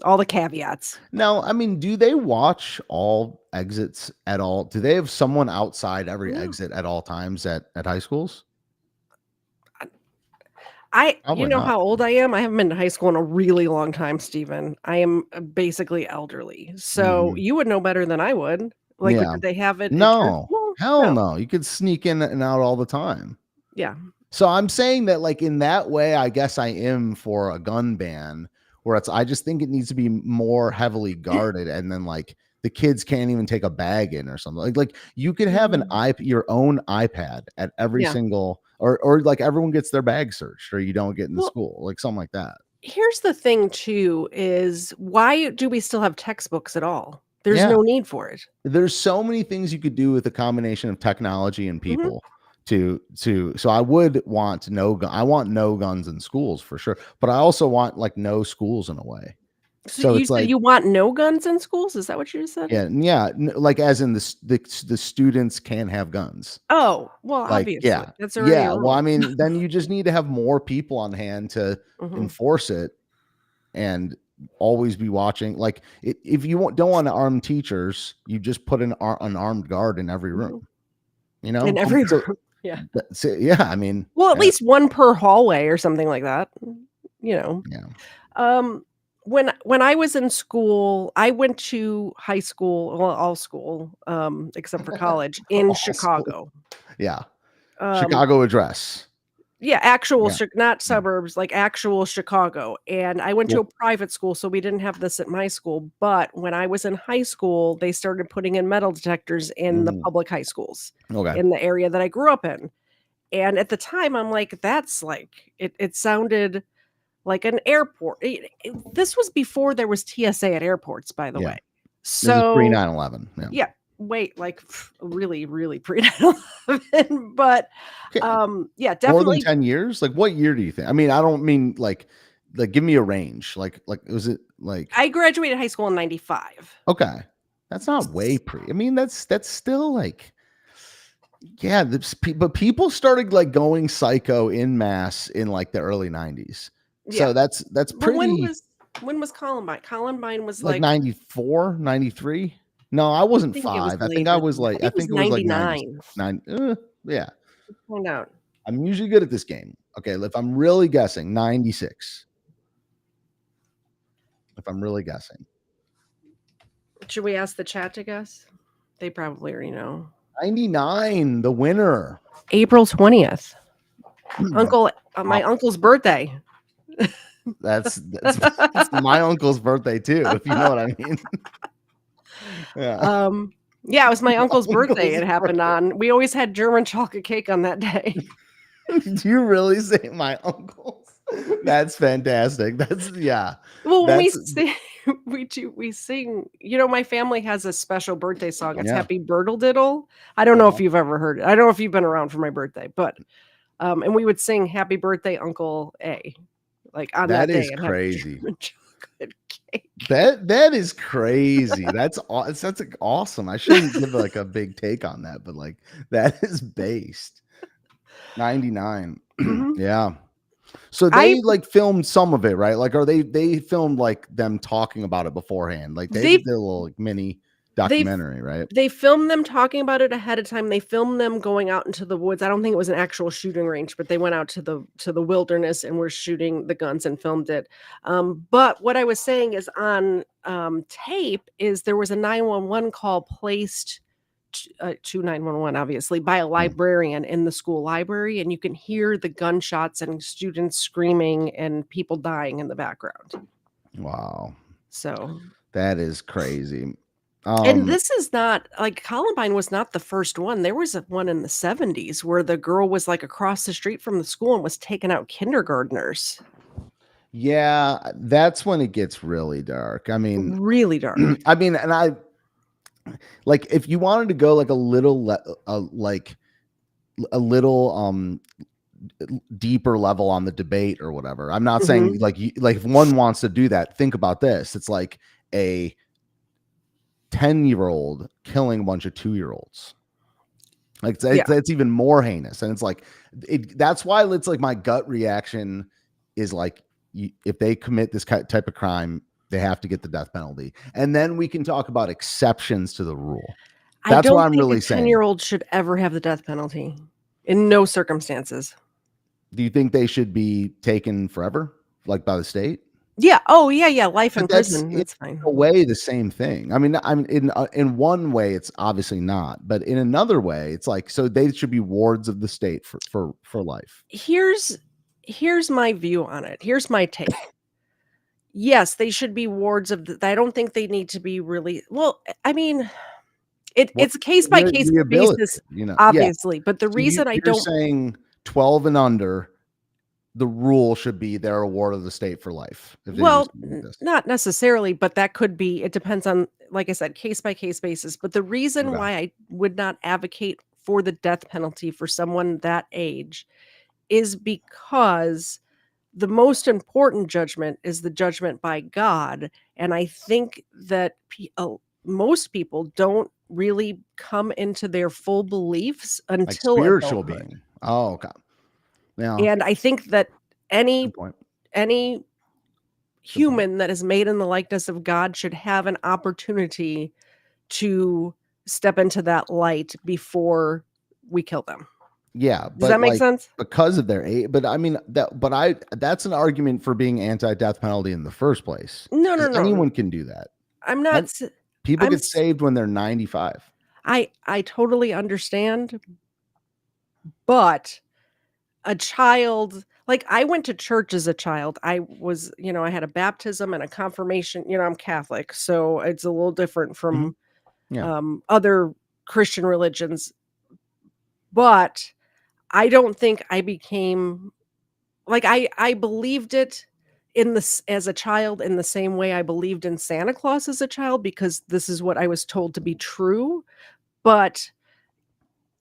all the caveats.
Now, I mean, do they watch all exits at all? Do they have someone outside every exit at all times at high schools?
You know how old I am? I haven't been to high school in a really long time, Stephen. I am basically elderly. So you would know better than I would. Like, did they have it?
No. Hell no. You could sneak in and out all the time.
Yeah.
So I'm saying that, like, in that way, I guess I am for a gun ban, where I just think it needs to be more heavily guarded, and then like the kids can't even take a bag in or something. Like you could have your own iPad at every single, or like everyone gets their bag searched, or you don't get in the school, like something like that.
Here's the thing too, is why do we still have textbooks at all? There's no need for it.
There's so many things you could do with a combination of technology and people. So I would want I want no guns in schools for sure, but I also want like no schools in a way.
So you said you want no guns in schools? Is that what you just said?
Yeah, like as in the students can have guns.
Oh, well,
like,
obviously. That's already a rule.
Well, I mean, then you just need to have more people on hand to enforce it, and always be watching. Like, if you don't want to arm teachers, you just put an armed guard in every room.
In every room. Yeah.
I mean,
well, at least one per hallway or something like that.
Yeah.
When I was in school, I went to high school, well, all school, except for college in Chicago.
Yeah. Chicago address.
Yeah, not suburbs, like actual Chicago. And I went to a private school, so we didn't have this at my school. But when I was in high school, they started putting in metal detectors in the public high schools in the area that I grew up in. And at the time, I'm like, that's like, it sounded like an airport. This was before there was TSA at airports, by the way. So
pre 9/11.
Yeah. Wait, like really, really pre 9/11, but yeah, definitely
more than 10 years. Like, what year do you think? I mean, I don't mean like give me a range. Like was it like
I graduated high school in 95.
Okay, that's not way pre. I mean, that's still like, yeah. But people started like going psycho in mass in like the early 90s. So that's pretty.
When was Columbine? Columbine was
like 94, 93. No, I wasn't 5. I think I was like, I think it was like 9. Yeah.
Find out.
I'm usually good at this game. Okay, if I'm really guessing, 96. If I'm really guessing.
Should we ask the chat to guess? They probably already know.
99, the winner.
April 20th. My uncle's birthday.
That's my uncle's birthday too, if you know what I mean.
Yeah. Yeah, it was my uncle's birthday. It happened on. We always had German chocolate cake on that day.
Do you really say my uncle's? That's fantastic. That's
Well, when we sing. My family has a special birthday song. It's Happy Birtle Diddle. I don't know if you've ever heard it. I don't know if you've been around for my birthday, but and we would sing Happy Birthday, Uncle A. Like on that day.
That is crazy. That is crazy. That's like awesome. I shouldn't give like a big take on that, but like that is based 99. Yeah. So they like filmed some of it, right? Like, are they filmed like them talking about it beforehand? Like they did a little like mini documentary, right?
They filmed them talking about it ahead of time. They filmed them going out into the woods. I don't think it was an actual shooting range, but they went out to the wilderness and were shooting the guns and filmed it. But what I was saying is on tape is there was a 911 call placed to 911, obviously, by a librarian in the school library, and you can hear the gunshots and students screaming and people dying in the background.
Wow.
So
that is crazy.
And this is not like Columbine was not the first one. There was one in the 70s where the girl was like across the street from the school and was taking out kindergartners.
Yeah, that's when it gets really dark. I mean,
really dark.
I mean, and I like if you wanted to go like a little deeper level on the debate or whatever. I'm not saying like if one wants to do that, think about this. It's like a 10-year-old killing a bunch of 2-year-olds. Like it's even more heinous. And it's like that's why it's like my gut reaction is like if they commit this type of crime, they have to get the death penalty. And then we can talk about exceptions to the rule. That's what I'm really saying.
10-year-old should ever have the death penalty in no circumstances.
Do you think they should be taken forever, like by the state?
Yeah. Oh, yeah. Life in prison. That's fine.
In a way, the same thing. I mean, in one way, it's obviously not, but in another way, it's like so they should be wards of the state for life.
Here's my view on it. Here's my take. Yes, they should be wards of the. I don't think they need to be really. Well, I mean, it's a case by case basis, obviously. But the reason I don't
saying 12 and under. The rule should be they're a ward of the state for life.
Well, not necessarily, but that could be. It depends on, like I said, case by case basis. But the reason why I would not advocate for the death penalty for someone that age is because the most important judgment is the judgment by God. And I think that most people don't really come into their full beliefs until
like spiritual being. Oh, okay. Yeah.
And I think that any human that is made in the likeness of God should have an opportunity to step into that light before we kill them.
Yeah.
Does that make sense?
Because of their age. But I mean, that's an argument for being anti-death penalty in the first place.
No.
Anyone can do that.
I'm not.
People get saved when they're 95.
I totally understand. But a child, like I went to church as a child. I was, I had a baptism and a confirmation. I'm Catholic, so it's a little different from other Christian religions. But I don't think I became like I believed it as a child in the same way I believed in Santa Claus as a child because this is what I was told to be true. But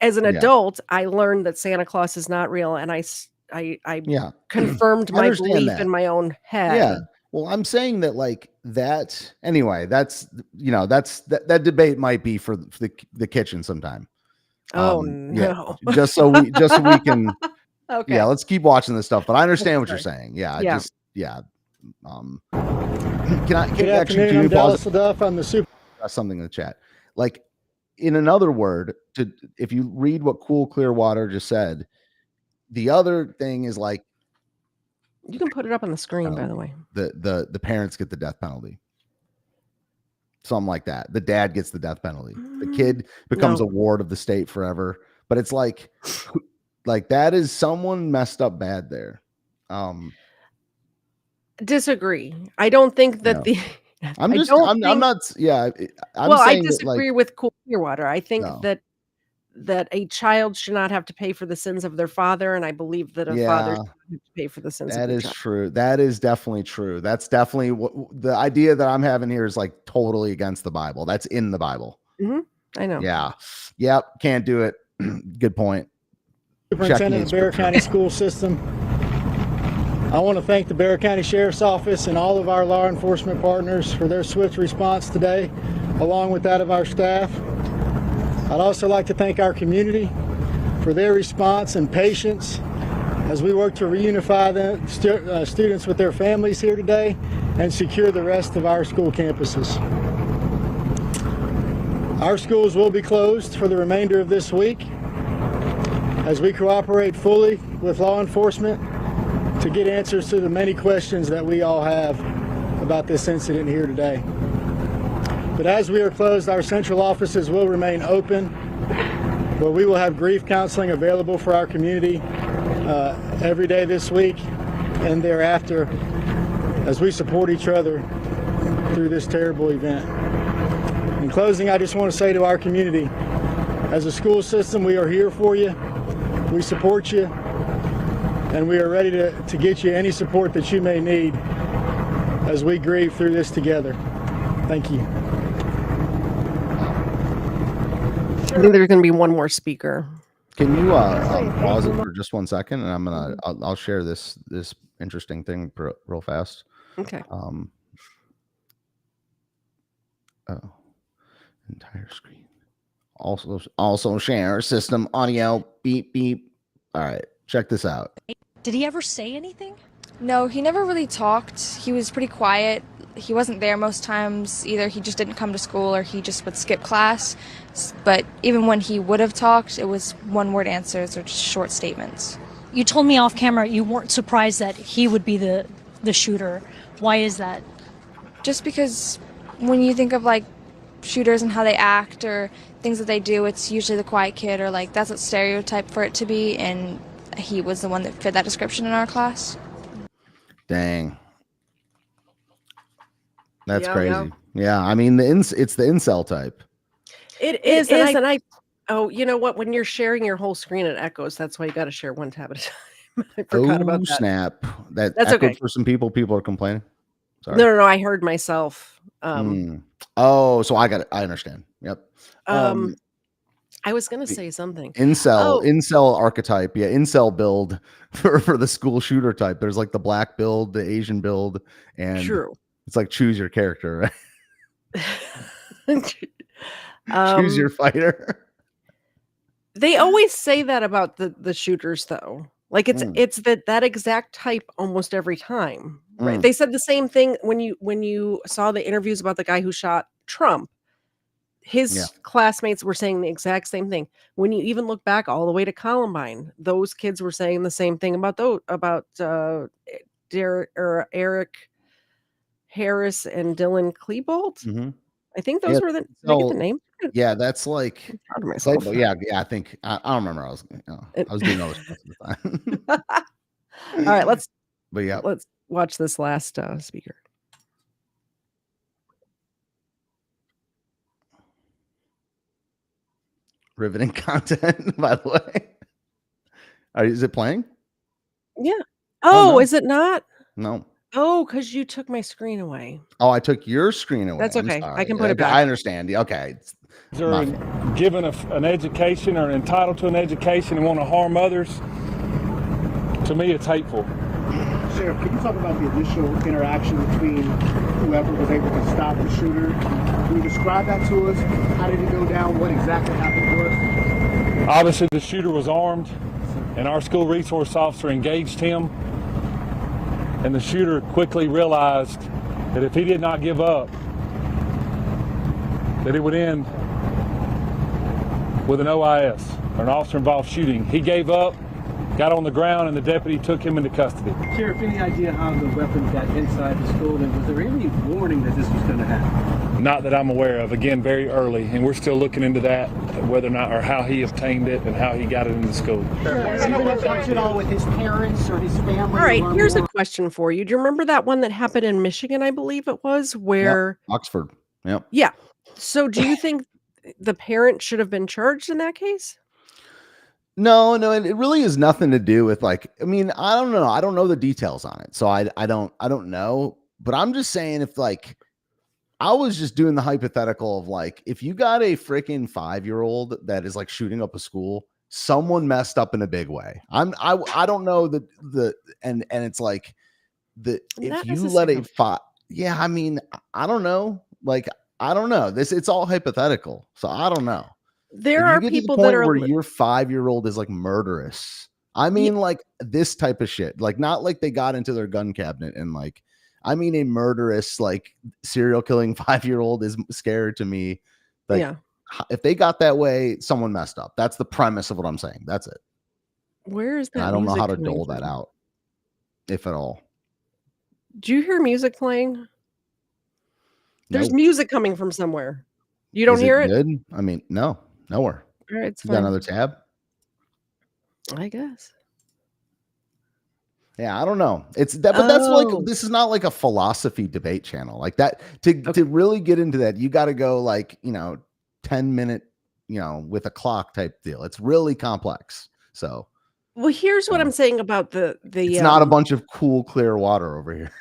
as an adult, I learned that Santa Claus is not real, and I confirmed my belief in my own head.
Yeah. Well, I'm saying that like that. Anyway, that debate might be for the kitchen sometime.
Oh no!
Yeah, just so we can.
Okay.
Yeah, let's keep watching this stuff. But I understand what you're saying. Yeah. Can I pause?
I'm the super.
Something in the chat, like. In another word, if you read what Cool Clearwater just said, the other thing is like
you can put it up on the screen, by the way.
The parents get the death penalty. Something like that. The dad gets the death penalty. The kid becomes a ward of the state forever. But it's like that is someone messed up bad there.
Disagree. I don't think that
I
disagree with Cool Clearwater. I think that a child should not have to pay for the sins of their father, and I believe that a father should have to pay for the sins of their child. That is true.
That is definitely true. That's definitely what the idea that I'm having here is like totally against the Bible. That's in the Bible.
I know.
Yeah. Yep. Can't do it. Good point.
Superintendent of the Bexar County School System. I want to thank the Bexar County Sheriff's Office and all of our law enforcement partners for their swift response today, along with that of our staff. I'd also like to thank our community for their response and patience as we work to reunify the students with their families here today and secure the rest of our school campuses.
Our schools will be closed for the remainder of this week as we cooperate fully with law enforcement to get answers to the many questions that we all have about this incident here today. But as we are closed, our central offices will remain open, where we will have grief counseling available for our community every day this week and thereafter as we support each other through this terrible event. In closing, I just want to say to our community, as a school system, we are here for you, we support you, and we are ready to get you any support that you may need as we grieve through this together. Thank you.
I think there's going to be one more speaker.
Can you pause it for just 1 second, and I'm gonna I'll share this interesting thing real fast.
Okay.
Entire screen. Also share system audio. Beep beep. All right, check this out.
Did he ever say anything?
No, he never really talked. He was pretty quiet. He wasn't there most times. Either he just didn't come to school or he just would skip class. But even when he would have talked, it was one-word answers or just short statements.
You told me off camera you weren't surprised that he would be the shooter. Why is that?
Just because when you think of like shooters and how they act or things that they do, it's usually the quiet kid or like that's a stereotype for it to be, and he was the one that fit that description in our class.
Dang. That's crazy. Yeah, I mean it's the incel type.
It is, and I oh, you know what? When you're sharing your whole screen, it echoes. That's why you got to share one tab at a time. I forgot about that.
Snap! That's
okay
for some people. People are complaining. Sorry.
No, I heard myself.
Oh, so I got it. I understand. Yep.
I was gonna say something.
Incel archetype. Yeah, incel build for the school shooter type. There's like the black build, the Asian build, and
true.
It's like choose your character, right? Choose your fighter.
They always say that about the shooters, though. Like it's that exact type almost every time, right? They said the same thing when you saw the interviews about the guy who shot Trump. His classmates were saying the exact same thing. When you even look back all the way to Columbine, those kids were saying the same thing about Eric Harris and Dylan Klebold. I think those were did I get the name?
Yeah, that's like yeah. I think I don't remember. I was doing all this stuff at the time.
All right, let's watch this last speaker.
Riveting content, by the way. Is it playing?
Yeah. Oh, no. Is it not?
No.
Oh, because you took my screen away.
Oh, I took your screen away.
That's okay. I can put it back.
I understand. Okay.
They're given an education or entitled to an education and want to harm others. To me, it's hateful.
Sheriff, can you talk about the initial interaction between whoever was able to stop the shooter? Can you describe that to us? How did it go down? What exactly happened to us?
Obviously, the shooter was armed, and our school resource officer engaged him. And the shooter quickly realized that if he did not give up, that it would end with an OIS, or an officer-involved shooting. He gave up, got on the ground, and the deputy took him into custody.
Sheriff, any idea how the weapon got inside the school? And was there any warning that this was going to happen?
Not that I'm aware of. Again, very early, and we're still looking into that, whether or not, or how he obtained it and how he got it into school.
Even in touch at all with his parents or his family?
All right, here's a question for you. Do you remember that one that happened in Michigan, I believe it was, where...
Oxford, yep.
Yeah. So do you think the parent should have been charged in that case?
No, it really has nothing to do with I mean, I don't know. I don't know the details on it. So I don't know, but I'm just saying I was just doing the hypothetical of if you got a freaking 5-year-old that is shooting up a school, someone messed up in a big way. I don't know and it's if you let yeah, I mean, I don't know. I don't know. It's all hypothetical. So I don't know.
There are people that are
where your 5-year-old is murderous. I mean, this type of shit. Not they got into their gun cabinet and I mean, a murderous, serial killing 5-year-old is scary to me.
Yeah.
if they got that way, someone messed up. That's the premise of what I'm saying. That's it.
Where is that?
And I don't know how to
coming
dole that
from?
out, if at all.
Do you hear music playing? There's
Nope.
music coming from somewhere. You don't
Is
hear
it
it?
good? I mean, no, nowhere.
All right, it's
You got
fine.
another tab?
I guess.
Yeah, I don't know. It's that, but that's like, this is not like a philosophy debate channel like that. To really get into that, you got to go like, 10-minute, with a clock type deal. It's really complex. So,
well, here's what I'm saying about the
it's not a bunch of cool, clear water over here.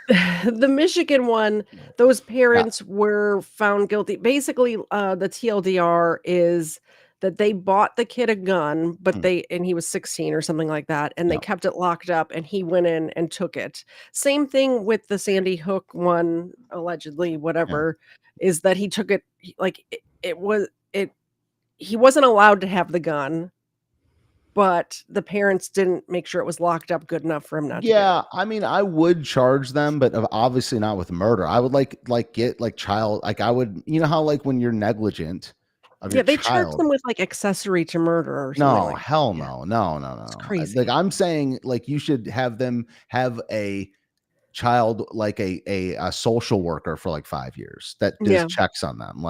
the Michigan one. Those parents were found guilty. Basically, the TLDR is that they bought the kid a gun, but and he was 16 or something like that, and they kept it locked up, and he went in and took it. Same thing with the Sandy Hook one, allegedly, whatever, is that he took it, like he wasn't allowed to have the gun, but the parents didn't make sure it was locked up good enough for him not to get it.
I mean, I would charge them, but obviously not with murder. I would get child, I would, how when you're negligent of your
They
child.
charge them with accessory to murder or something.
No, hell no. No.
It's crazy.
I'm saying you should have them have a child a social worker for 5 years that does checks on them.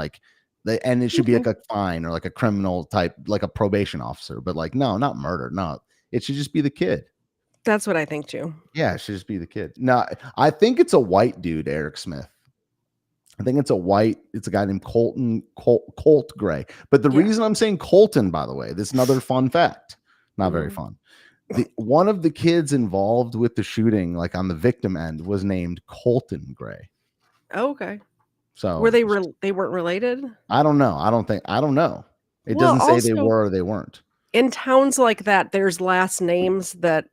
And it should be a fine or a criminal type, a probation officer, but no, not murder. No, it should just be the kid.
That's what I think too.
Yeah, it should just be the kid. No, I think it's a white dude, Eric Smith. I think it's a guy named Colt Gray. But the reason I'm saying Colton, by the way, this is another fun fact. Not very fun. One of the kids involved with the shooting, on the victim end, was named Colton Gray.
Oh, okay.
So
were they weren't related?
I don't know. I don't know. It doesn't say they were or they weren't.
In towns like that, there's last names that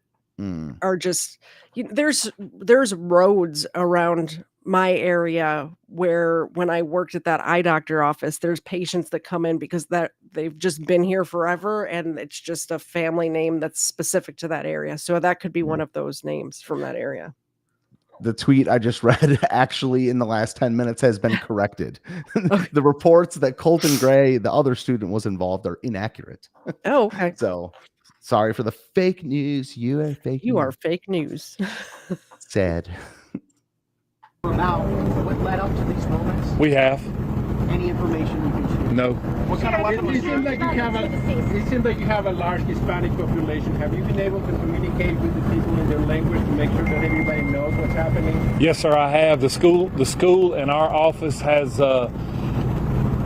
are just there's roads around my area where when I worked at that eye doctor office, there's patients that come in because they've just been here forever, and it's just a family name that's specific to that area. So that could be one of those names from that area.
The tweet I just read actually in the last 10 minutes has been corrected. The reports that Colton Gray, the other student, was involved are inaccurate.
Oh, okay.
So sorry for the fake news. You are fake
You
news.
are fake news.
Sad.
About what led up to these moments?
We have.
Any information you can share?
No.
What kind of weapon was
It seems like you have a large Hispanic population. Have you been able to communicate with the people in their language to make sure that everybody knows what's happening?
Yes, sir, I have. The school and our office has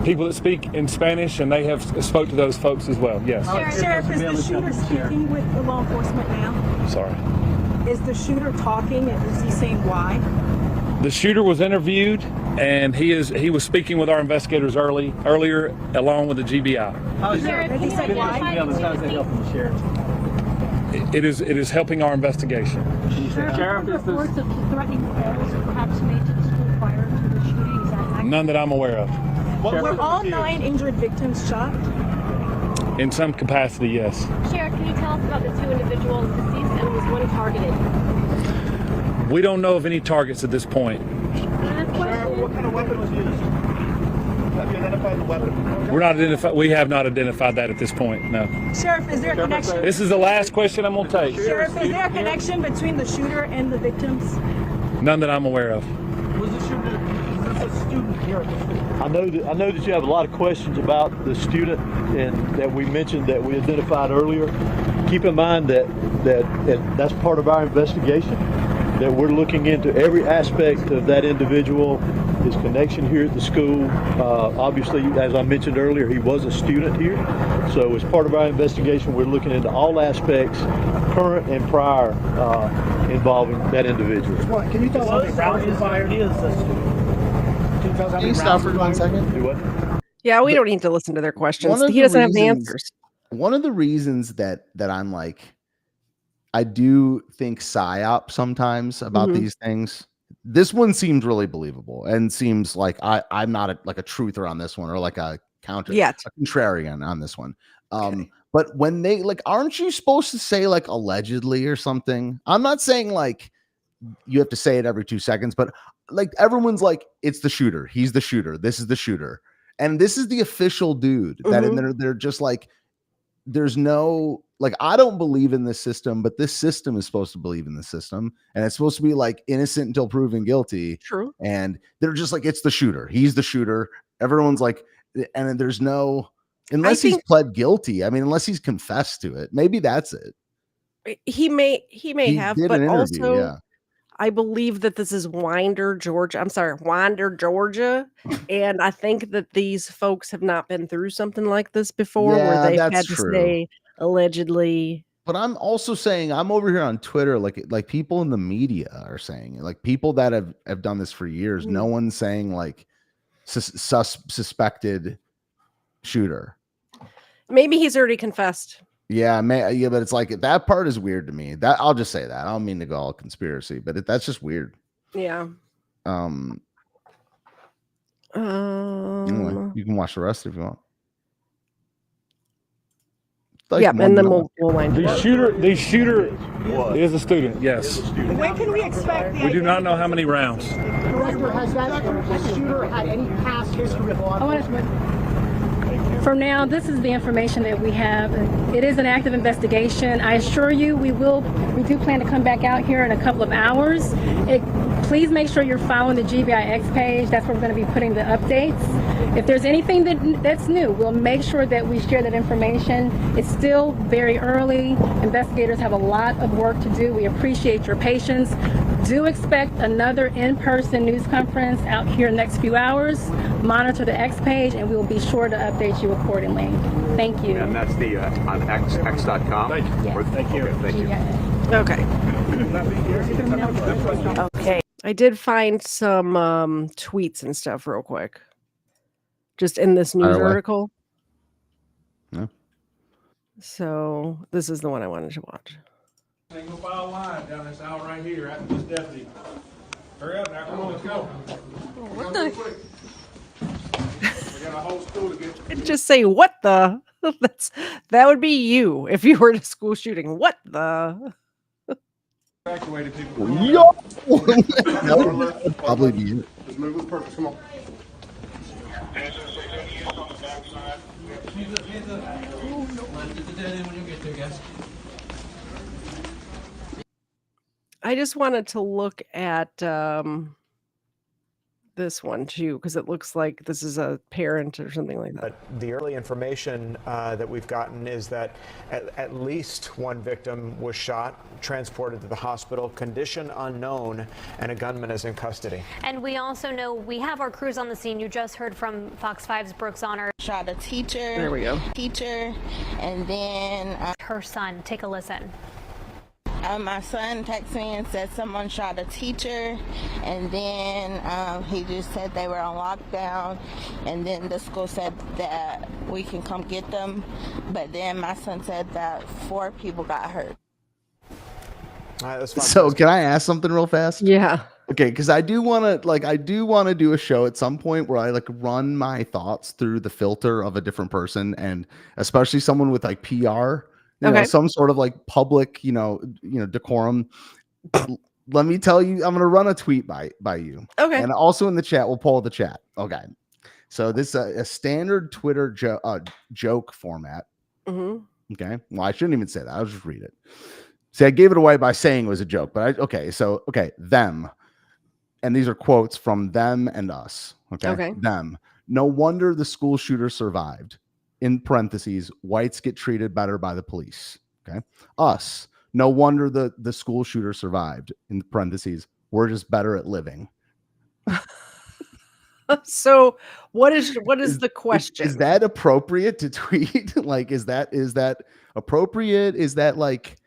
people that speak in Spanish, and they have spoke to those folks as well. Yes.
Sheriff, is the shooter speaking with the law enforcement now?
Sorry.
Is the shooter talking? Is he saying why?
The shooter was interviewed, and he was speaking with our investigators earlier, along with the GBI. It is helping our investigation.
Sheriff, is reports of threatening calls perhaps made to the school prior to the shooting? Is that accurate?
None that I'm aware of.
Were all 9 injured victims shot?
In some capacity, yes.
Sheriff, can you tell us about the 2 individuals deceased, and was one targeted?
We don't know of any targets at this point.
Sheriff, what kind of weapon was used? Have you identified the weapon?
We have not identified that at this point. No.
Sheriff, is there a connection?
This is the last question I'm going to take.
Sheriff, is there a connection between the shooter and the victims?
None that I'm aware of.
Was the shooter a student here at the school?
I know that you have a lot of questions about the student and that we mentioned that we identified earlier. Keep in mind that that's part of our investigation, that we're looking into every aspect of that individual, his connection here at the school. Obviously, as I mentioned earlier, he was a student here. So as part of our investigation, we're looking into all aspects, current and prior, involving that individual.
Can you tell us how many rounds fired? He is a student. Can you
stop for 1 second?
Do what?
Yeah, we don't need to listen to their questions. He doesn't have the answers.
One of the reasons that I'm I do think psyop sometimes about these things. This one seemed really believable and seems like I'm not a truther on this one or a contrarian on this one. But when they aren't you supposed to say allegedly or something? I'm not saying you have to say it every 2 seconds, but everyone's it's the shooter. He's the shooter. This is the shooter. And this is the official dude that in there, they're just like, there's no, like, I don't believe in this system, but this system is supposed to believe in the system. And it's supposed to be like innocent until proven guilty.
True.
And they're just like, it's the shooter. He's the shooter. Everyone's like, and then there's no, unless he's pled guilty. I mean, unless he's confessed to it, maybe that's it.
He may have,
did
but
an interview,
also
yeah.
I believe that this is Winder, Georgia. I'm sorry, Winder, Georgia. And I think that these folks have not been through something like this before where
Yeah,
they've
that's
had to
true.
say allegedly.
But I'm also saying, I'm over here on Twitter, like people in the media are saying it, like people that have done this for years. No one's saying like suspected shooter.
Maybe he's already confessed.
Yeah, but it's like that part is weird to me. That I'll just say that. I don't mean to go all conspiracy, but that's just weird.
Yeah.
Anyway, you can watch the rest if you want. Like
and then we'll wind
the
up.
shooter is a student. Yes.
When can we expect
We do not know how many rounds.
Director, has that shooter had any past history of law enforcement?
For now, this is the information that we have. It is an active investigation. I assure you, we do plan to come back out here in a couple of hours. Please make sure you're following the GBIX page. That's where we're going to be putting the updates. If there's anything that's new, we'll make sure that we share that information. It's still very early. Investigators have a lot of work to do. We appreciate your patience. Do expect another in-person news conference out here in the next few hours. Monitor the X page, and we will be sure to update you accordingly. Thank you.
And that's the on x.com.
Thank you.
Yes.
Thank you.
Thank you.
Okay. I did find some tweets and stuff real quick. Just in this news article.
Yeah.
So this is the one I wanted to watch.
Single file line down this aisle right here after this deputy. Hurry up now, come on, let's go.
What the?
We got a whole school to get.
Just say what the? That would be you if you were in a school shooting. What the?
Evacuated people.
Yo! That would probably be it.
Just move with purpose. Come on.
I just wanted to look at this one too, because it looks like this is a parent or something like that.
But the early information that we've gotten is that at least one victim was shot, transported to the hospital, condition unknown, and a gunman is in custody.
And we also know we have our crews on the scene. You just heard from Fox 5's Brooks Honor.
Shot a teacher.
There we go.
Teacher, and then
her son. Take a listen.
My son texted me and said someone shot a teacher, and then he just said they were on lockdown, and then the school said that we can come get them, but then my son said that 4 people got hurt.
So can I ask something real fast?
Yeah.
Okay, because I do want to do a show at some point where I like run my thoughts through the filter of a different person, and especially someone with like PR. You know, some sort of like public, you know, decorum. Let me tell you, I'm going to run a tweet by you.
Okay.
And also in the chat, we'll poll the chat. Okay. So this is a standard Twitter joke format. Okay. Well, I shouldn't even say that. I'll just read it. See, I gave it away by saying it was a joke, but them. And these are quotes from them and us. Okay. Them. No wonder the school shooter survived. In parentheses, whites get treated better by the police. Okay. Us. No wonder the school shooter survived. In parentheses, we're just better at living.
So what is the question?
Is that appropriate to tweet? Like, is that appropriate? Is that like,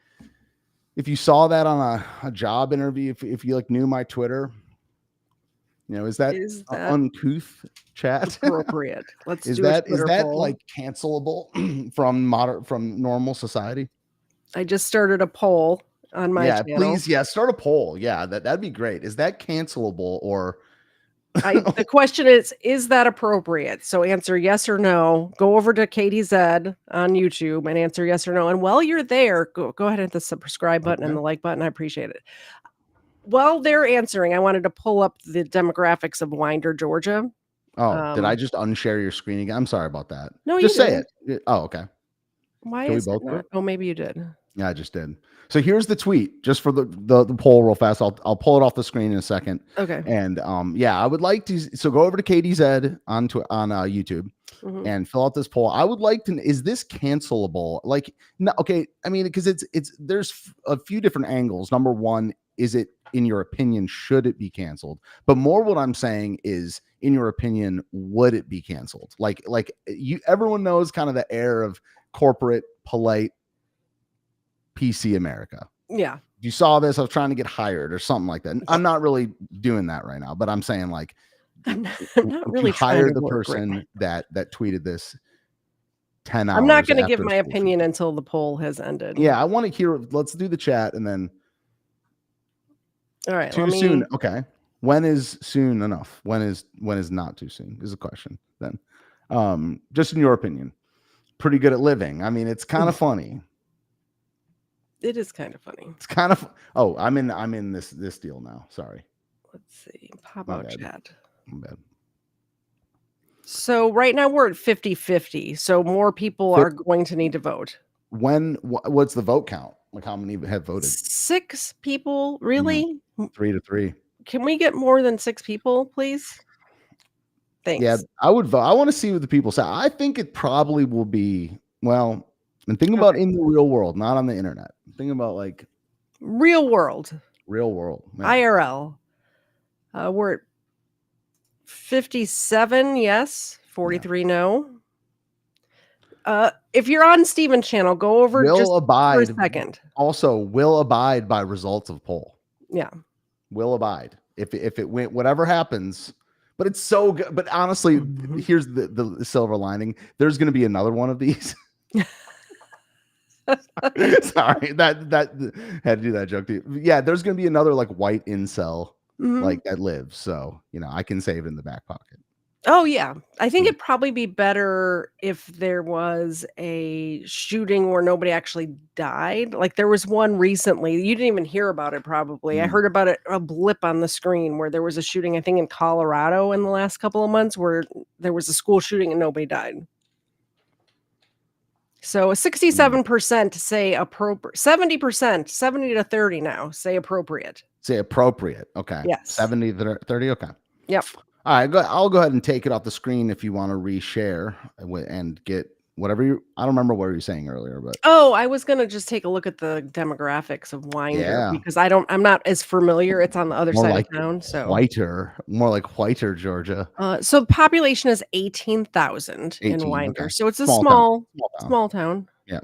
if you saw that on a job interview, if you like knew my Twitter, you know, is that uncouth chat?
Appropriate. Let's
is
do
that
poll.
like cancelable from normal society?
I just started a poll on my channel.
Please, start a poll. Yeah, that'd be great. Is that cancelable or
the question is that appropriate? So answer yes or no. Go over to Katie Zed on YouTube and answer yes or no. And while you're there, go ahead and hit the subscribe button and the like button. I appreciate it. While they're answering, I wanted to pull up the demographics of Winder, Georgia.
Oh, did I just unshare your screen again? I'm sorry about that.
No,
Just
you
say
didn't.
it. Oh, okay.
Why
Can we
is it
both do
not?
it?
Oh, maybe you did.
Yeah, I just did. So here's the tweet, just for the poll real fast. I'll pull it off the screen in a second.
Okay.
And yeah, I would like to. So go over to KDZ on YouTube and fill out this poll. I would like to. Is this cancelable? Like, no, okay. I mean, because it's there's a few different angles. Number one, is it, in your opinion, should it be canceled? But more, what I'm saying is, in your opinion, would it be canceled? Like everyone knows kind of the air of corporate, polite PC America.
Yeah.
You saw this, I was trying to get hired or something like that. I'm not really doing that right now, but I'm saying, like,
I'm not really
hire
trying to
the
work right
person that tweeted this 10 hours.
I'm not going to give
after
my
school
opinion until the poll has ended.
Yeah, I want to hear. Let's do the chat and then.
All right.
Too soon. Okay. When is soon enough? When is not too soon is a question then. Just in your opinion, pretty good at living. I mean, it's kind of funny.
It is kind of funny.
It's kind of. Oh, I'm in this deal now. Sorry.
Let's see. Pop out chat.
My bad.
So right now we're at 50-50. So more people are going to need to vote.
What's the vote count? Like, how many have voted?
6 people, really?
3-3.
Can we get more than 6 people, please? Thanks.
Yeah, I would vote. I want to see what the people say. I think it probably will be, well, and think about in the real world, not on the internet. Think about like
real world.
Real world.
Yeah. IRL. We're at 57 yes, 43 no. If you're on Steven's channel, go over for a second.
Also, will abide by results of poll.
Yeah.
Will abide. If it went, whatever happens. But it's so good. But honestly, here's the silver lining. There's going to be another one of these. Sorry, that had to do that joke to you. Yeah, there's going to be another like white incel like that lives. So, I can save it in the back pocket.
Oh, yeah. I think it'd probably be better if there was a shooting where nobody actually died. Like there was one recently. You didn't even hear about it probably. I heard about it, a blip on the screen where there was a shooting, I think in Colorado in the last couple of months, where there was a school shooting and nobody died. So 67% say appropriate. 70%, 70 to 30 now say appropriate.
Say appropriate. Okay.
Yes.
70 to 30. Okay.
Yep.
All right, I'll go ahead and take it off the screen if you want to reshare and get whatever I don't remember what you were saying earlier, but
I was gonna just take a look at the demographics of Winder because I'm not as familiar. It's on the other side of town, so
more like whiter Georgia.
So the population is 18,000 in Winder, okay. So it's a small town.
Yeah,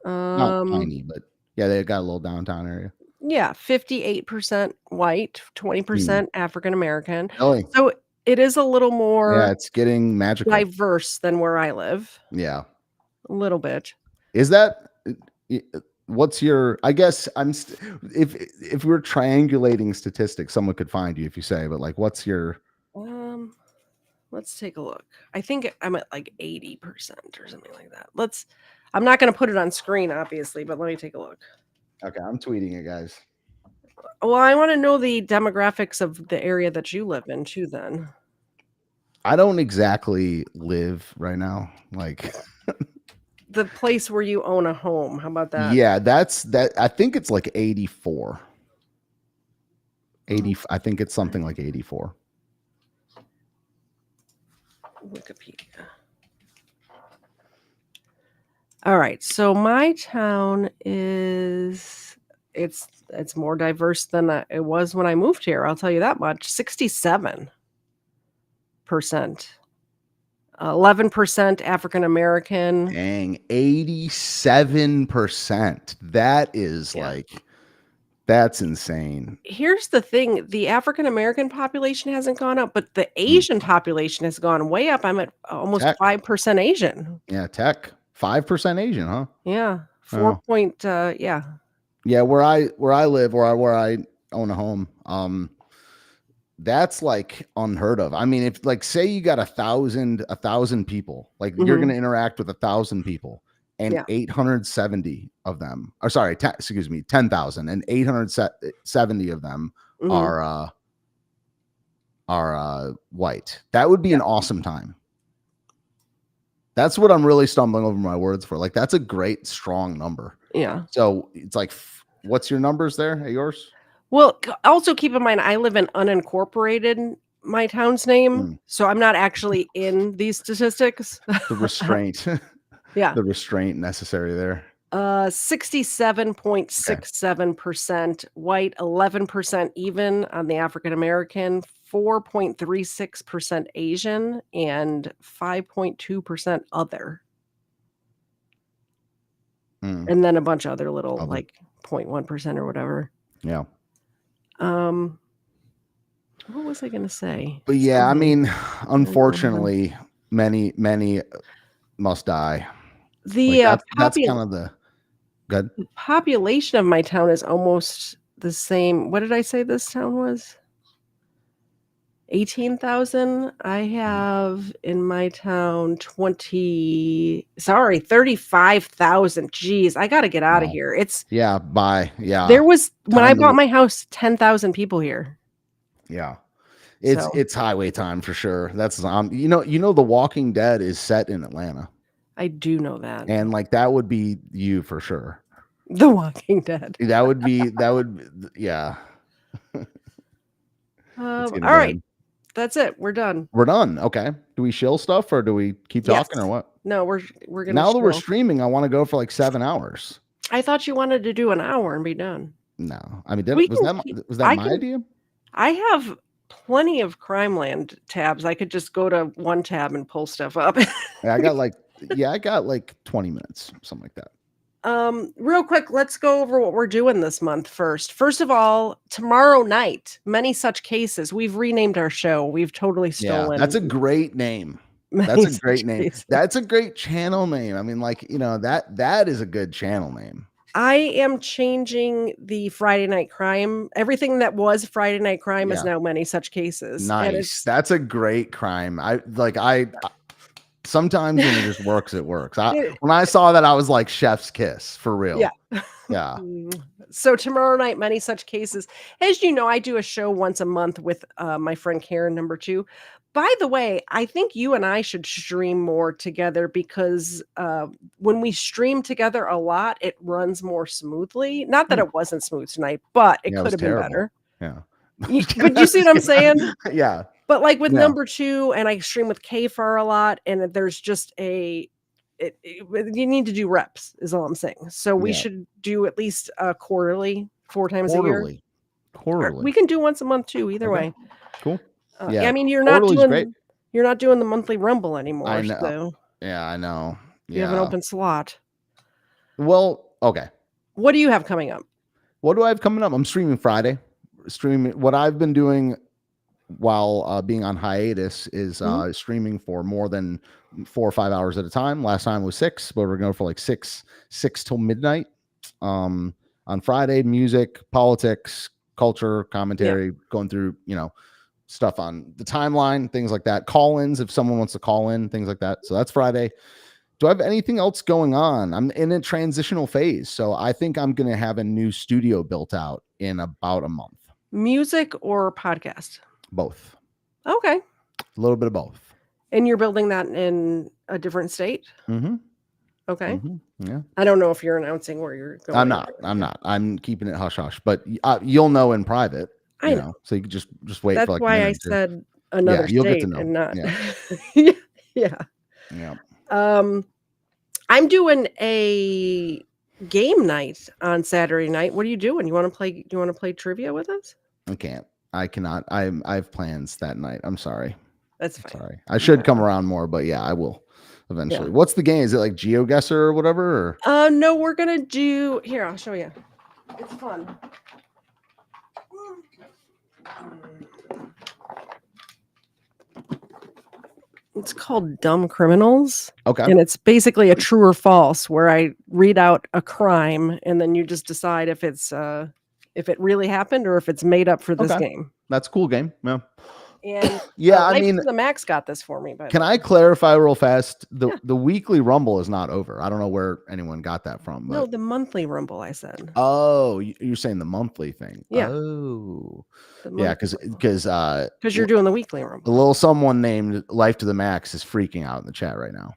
not tiny, but yeah, they got a little downtown area.
Yeah, 58% white, 20% African American.
Really?
So it is a little more.
Yeah, it's getting magical,
diverse than where I live.
Yeah,
a little bit.
Is that? What's your? I guess if we're triangulating statistics, someone could find you if you say. But like, what's your?
Let's take a look. I think I'm at like 80% or something like that. I'm not going to put it on screen, obviously, but let me take a look.
Okay, I'm tweeting it, guys.
Well, I want to know the demographics of the area that you live in too, then.
I don't exactly live right now. Like
the place where you own a home. How about that?
Yeah, that's that. I think it's like 84. 80. I think it's something like 84.
Wikipedia. All right. So my town is it's more diverse than it was when I moved here. I'll tell you that much. 67%. 11% African American.
Dang, 87%. That is that's insane.
Here's the thing. The African American population hasn't gone up, but the Asian population has gone way up. I'm at almost 5% Asian.
Yeah, tech. 5% Asian, huh?
Yeah. 4 point, yeah.
Yeah, where I live, where I own a home, that's like unheard of. I mean, if like say you got 1,000 people, like you're going to interact with 1,000 people, and 870 of them, or sorry, 10,000, and 870 of them are are white. That would be an awesome time. That's what I'm really stumbling over my words for. Like, that's a great, strong number.
Yeah.
So it's like, what's your numbers there at yours?
Well, also keep in mind, I live in unincorporated, my town's name. So I'm not actually in these statistics.
The restraint.
Yeah.
The restraint necessary there.
67.67% white, 11% even on the African American, 4.36% Asian, and 5.2% other. And then a bunch of other little like 0.1% or whatever.
Yeah.
What was I going to say?
But yeah, I mean, unfortunately, many must die. That's kind of the good.
The population of my town is almost the same. What did I say this town was? 18,000. I have in my town 35,000. Jeez, I got to get out of here.
Yeah.
There was when I bought my house, 10,000 people here.
Yeah. It's highway time for sure. That's you know The Walking Dead is set in Atlanta.
I do know that.
And like that would be you for sure.
The Walking Dead.
Yeah.
All right. That's it. We're done.
We're done. Okay. Do we shill stuff or do we keep talking or what?
No, we're gonna
now that we're streaming, I want to go for like 7 hours.
I thought you wanted to do an hour and be done.
No. I mean, was that my idea?
I have plenty of Crimeland tabs. I could just go to one tab and pull stuff up.
I got like 20 minutes, something like that.
Real quick, let's go over what we're doing this month first. First of all, tomorrow night, Many Such Cases. We've renamed our show. We've totally stolen.
Yeah, that's a great name. That's a great name. That's a great channel name. I mean, like, that is a good channel name.
I am changing the Friday Night Crime. Everything that was Friday Night Crime is now Many Such Cases.
Nice. That's a great crime. Sometimes when it just works, it works. When I saw that, I was like, chef's kiss for real.
Yeah.
Yeah.
So tomorrow night, Many Such Cases. As you know, I do a show once a month with my friend Karen, number 2. By the way, I think you and I should stream more together because when we stream together a lot, it runs more smoothly. Not that it wasn't smooth tonight, but it could have been better.
Yeah.
But you see what I'm saying?
Yeah.
But like with number 2, and I stream with KFAR a lot, and there's just you need to do reps, is all I'm saying. So we should do at least quarterly, 4 times a year.
Quarterly.
We can do once a month too. Either way.
Cool.
Yeah. I mean, you're not doing the monthly Rumble anymore.
I know.
So
yeah, I know. Yeah.
You have an open slot.
Well, okay.
What do you have coming up?
What do I have coming up? I'm streaming Friday. What I've been doing while being on hiatus is streaming for more than 4 or 5 hours at a time. Last time was 6, but we're going for like 6 till midnight. On Friday, music, politics, culture, commentary, going through, stuff on the timeline, things like that. Call-ins if someone wants to call in, things like that. So that's Friday. Do I have anything else going on? I'm in a transitional phase, so I think I'm going to have a new studio built out in about a month.
Music or podcast?
Both.
Okay.
A little bit of both.
And you're building that in a different state?
Mm-hmm.
Okay.
Mm-hmm. Yeah.
I don't know if you're announcing where you're going.
I'm not. I'm keeping it hush hush, but you'll know in private.
I know.
So you can just wait.
That's
for like
why I said another
you'll
state
get to know.
and not.
Yeah.
Yeah. I'm doing a game night on Saturday night. What are you doing? You want to play trivia with us?
I can't. I cannot. I have plans that night. I'm sorry.
That's fine.
Sorry. I should come around more, but yeah, I will eventually. Yeah. What's the game? Is it like GeoGuessr or whatever? Or?
No, we're gonna do here. I'll show you. It's fun. It's called Dumb Criminals.
Okay.
And it's basically a true or false where I read out a crime and then you just decide if it's if it really happened or if it's made up for this game.
That's a cool game. Yeah.
And
Yeah, I
Life
mean,
to the Max got this for me. But
can I clarify real fast? The weekly Rumble is not over. I don't know where anyone got that from. But
no, the monthly Rumble. I said.
oh, you're saying the monthly thing?
Yeah.
Oh,
The
yeah,
monthly
because
you're doing the weekly Rumble.
a little someone named Life to the Max is freaking out in the chat right now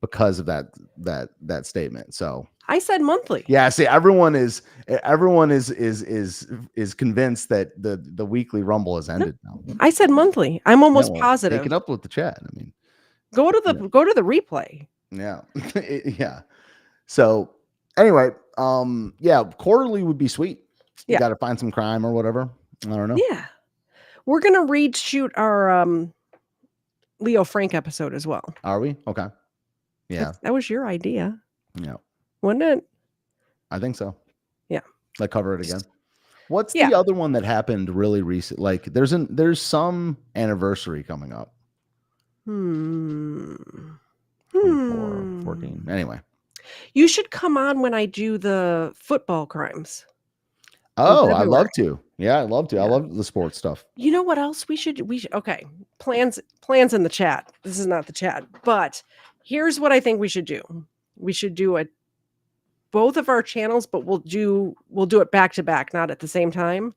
because of that statement. So
I said monthly.
yeah, see, everyone is convinced that the weekly Rumble has ended now.
I said monthly. I'm almost positive.
Take it up with the chat. I mean,
go to the replay.
Yeah. Yeah. So anyway, yeah, quarterly would be sweet. You got to find some crime or whatever. I don't know.
Yeah. We're gonna reshoot our Leo Frank episode as well.
Are we? Okay. Yeah.
That was your idea.
Yeah.
Wasn't it?
I think so.
Yeah.
Like cover it again. What's the other one that happened really recent? Like there's some anniversary coming up. 14. Anyway.
You should come on when I do the football crimes.
Oh, I'd love to. Yeah, I'd love to.
Yeah.
I love the sports stuff.
You know what else we should okay. Plans in the chat. This is not the chat, but here's what I think we should do. We should do both of our channels, but we'll do it back to back, not at the same time.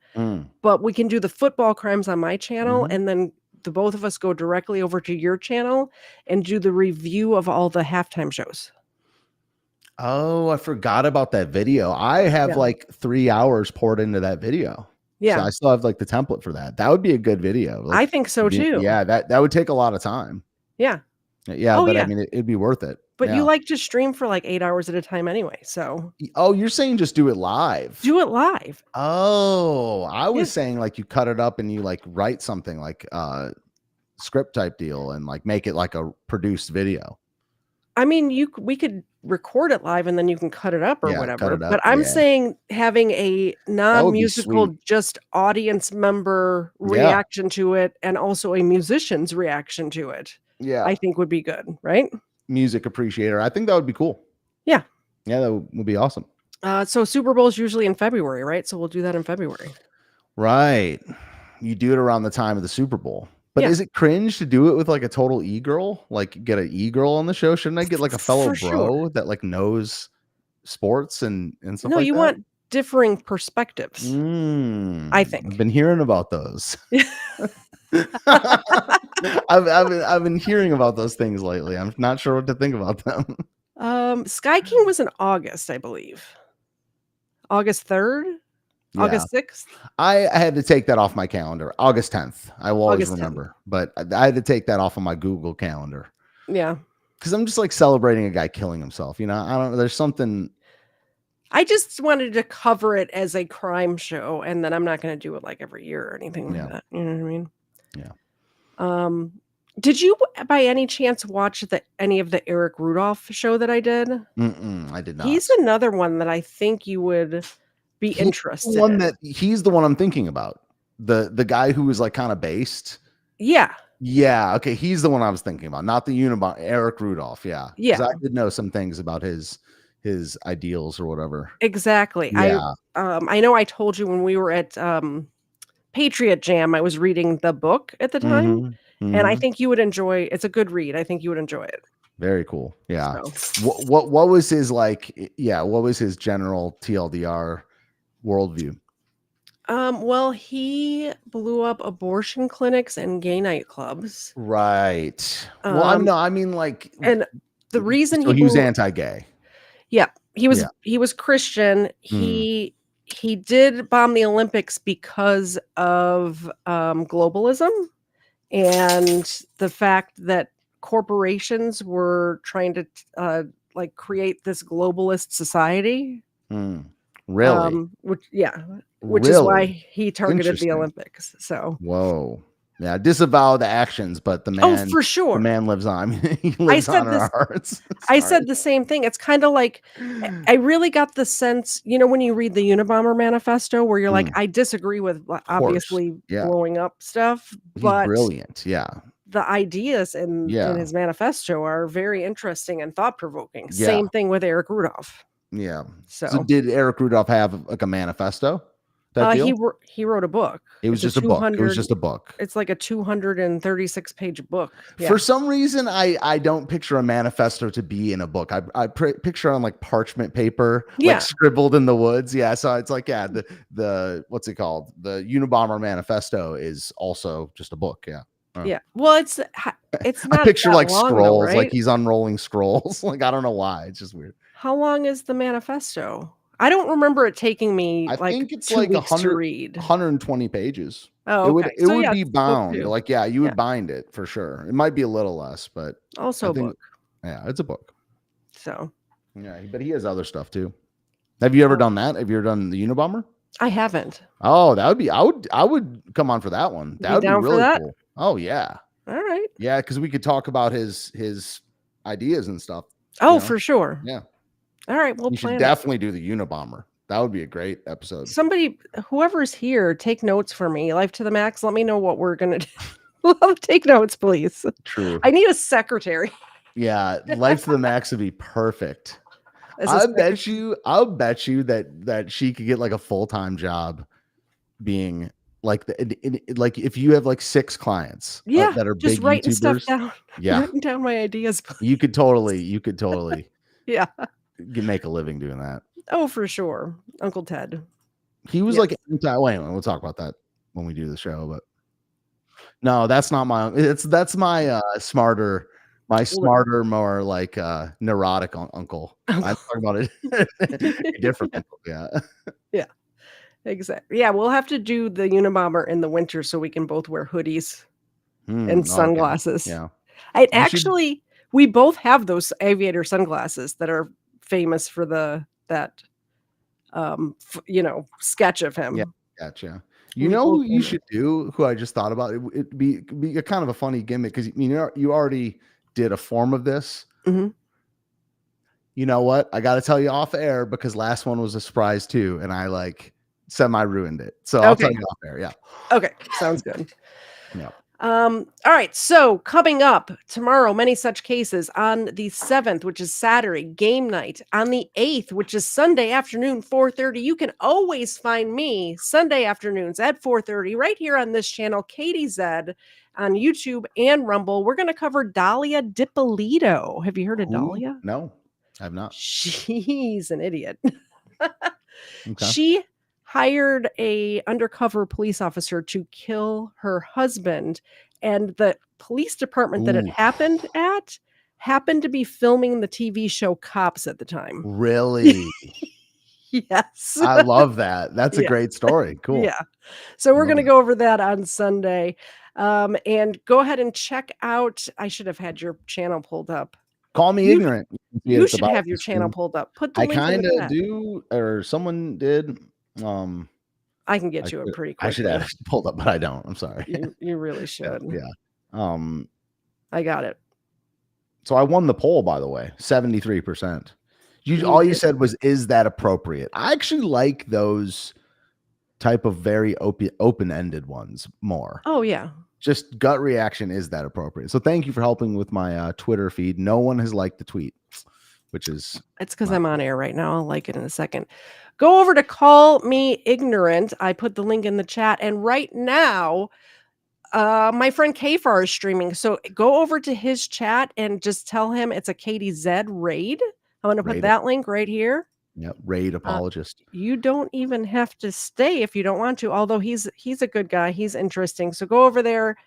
But we can do the football crimes on my channel, and then the both of us go directly over to your channel and do the review of all the halftime shows.
Oh, I forgot about that video. I have like 3 hours poured into that video.
Yeah.
So I still have like the template for that. That would be a good video. Like,
I think so too.
Yeah, that would take a lot of time.
Yeah.
Yeah, but I mean, it'd be worth it.
But you like to stream for like 8 hours at a time anyway. So.
Oh, you're saying just do it live?
Do it live.
Oh, I was saying like you cut it up and you like write something like script type deal and like make it like a produced video.
I mean, we could record it live and then you can cut it up or whatever.
It up,
but I'm saying having a non-musical, just audience member reaction to it and also a musician's reaction to it.
Yeah.
I think would be good, right?
Music appreciator. I think that would be cool.
Yeah.
Yeah, that would be awesome.
So Super Bowl is usually in February, right? So we'll do that in February.
Right. You do it around the time of the Super Bowl. But is it cringe to do it with like a total e-girl? Like get an e-girl on the show? Shouldn't I get like a fellow bro that like knows sports and stuff like that?
No, you want differing perspectives. I think.
I've been hearing about those. I've been hearing about those things lately. I'm not sure what to think about them.
Sky King was in August, I believe. August 3rd?
Yeah.
August 6th?
I had to take that off my calendar. August 10th. I will always remember. But I had to take that off of my Google calendar.
Yeah.
Because I'm just like celebrating a guy killing himself. You know, I don't know. There's something.
I just wanted to cover it as a crime show, and then I'm not going to do it like every year or anything like that. You know what I mean?
Yeah.
Did you by any chance watch any of the Eric Rudolph show that I did?
I did not.
He's another one that I think you would be interested in.
He's the one I'm thinking about. The guy who was like kind of based.
Yeah.
Yeah. Okay. He's the one I was thinking about, not the Unabomber, Eric Rudolph. Yeah.
Yeah.
I did know some things about his ideals or whatever.
Exactly.
Yeah.
I know I told you when we were at Patriot Jam, I was reading the book at the time, and I think you would enjoy. It's a good read. I think you would enjoy it.
Very cool. Yeah.
So.
What was his like? Yeah. What was his general TLDR worldview?
Well, he blew up abortion clinics and gay nightclubs.
Right. Well, I mean, like,
and the reason
he was anti-gay.
Yeah, he was Christian. He did bomb the Olympics because of globalism and the fact that corporations were trying to like create this globalist society.
Really?
Which is why he targeted the Olympics. So
whoa. Yeah, disavow the actions, but the man,
for sure,
the man lives on. He lives on in our hearts.
I said the same thing. It's kind of like I really got the sense, you know, when you read the Unabomber manifesto, where you're like, I disagree with obviously blowing up stuff, but
he's brilliant. Yeah,
the ideas in his manifesto are very interesting and thought provoking.
Yeah.
Same thing with Eric Rudolph.
Yeah.
So
did Eric Rudolph have like a manifesto? That deal?
He wrote a book.
It was just a book. It was just a book.
It's like a 236-page book. Yeah.
For some reason, I don't picture a manifesto to be in a book. I picture on like parchment paper, like scribbled in the woods. Yeah, so it's like the what's it called? The Unabomber Manifesto is also just a book. Yeah.
Yeah. Well, it's not.
I picture like
long,
scrolls,
though, right?
like he's unrolling scrolls. Like I don't know why. It's just weird.
How long is the manifesto? I don't remember it taking me.
I think it's like
100 to read.
120 pages.
Oh, okay.
It would be bound. Like, you would bind it for sure. It might be a little less, but
also a book.
Yeah, it's a book.
So
yeah, but he has other stuff too. Have you ever done that? Have you ever done the Unabomber?
I haven't.
Oh, that would be. I would come on for that one. That would be really cool. Oh yeah.
All right.
Yeah, because we could talk about his ideas and stuff.
Oh, for sure.
Yeah.
All right, we'll
You
plan
should definitely do the Unabomber. That would be a great episode.
Somebody, whoever's here, take notes for me. Life to the max. Let me know what we're gonna do. Take notes, please.
True.
I need a secretary.
Yeah, Life to the Max would be perfect. I'll bet you that she could get like a full-time job being like like if you have like 6 clients that are
just
big
writing
YouTubers.
stuff down.
Yeah.
Writing down my ideas. Please.
You could totally
Yeah.
make a living doing that.
Oh, for sure. Uncle Ted.
He was like wait a minute, we'll talk about that when we do the show, but no, that's not my that's my smarter, more like neurotic uncle. I'm talking about a different uncle. Yeah.
Yeah. Exactly. Yeah, we'll have to do the Unabomber in the winter so we can both wear hoodies and sunglasses.
Okay. Yeah.
We both have those aviator sunglasses that are famous for that sketch of him.
Yeah, gotcha. You know who you should do? Who I just thought about? It'd be a kind of a funny gimmick because you already did a form of this.
Mm-hmm.
You know what? I got to tell you off air because last one was a surprise too, and I like semi ruined it. So I'll tell you off air. Yeah.
Okay, sounds good.
Yeah.
All right, so coming up tomorrow, many such cases on the 7th, which is Saturday, game night. On the 8th, which is Sunday afternoon, 4:30. You can always find me Sunday afternoons at 4:30 right here on this channel, Katie Zed, on YouTube and Rumble. We're going to cover Dahlia DiPolito. Have you heard of Dahlia?
No, I've not.
She's an idiot.
Okay.
She hired a undercover police officer to kill her husband, and the police department that it happened to be filming the TV show Cops at the time.
Really?
Yes.
I love that. That's a great story. Cool.
Yeah. So we're going to go over that on Sunday. And go ahead and check out, I should have had your channel pulled up.
Call me ignorant.
You should have your channel pulled up. Put the
I
link in
kind
the
of
chat.
do, or someone did.
I can get you it pretty quick.
I should have pulled up, but I don't. I'm sorry.
You really should.
Yeah.
I got it.
So I won the poll, by the way, 73%. All you said was, "Is that appropriate?" I actually like those type of very open-ended ones more.
Oh yeah.
Just gut reaction. Is that appropriate? So thank you for helping with my Twitter feed. No one has liked the tweet, which is
it's because I'm on air right now. I'll like it in a second. Go over to Call Me Ignorant. I put the link in the chat, and right now, my friend Kfar is streaming. So go over to his chat and just tell him it's a Katie Zed raid. I'm going to put that link right here.
Yeah, raid apologist.
You don't even have to stay if you don't want to, although he's a good guy. He's interesting. So go over there,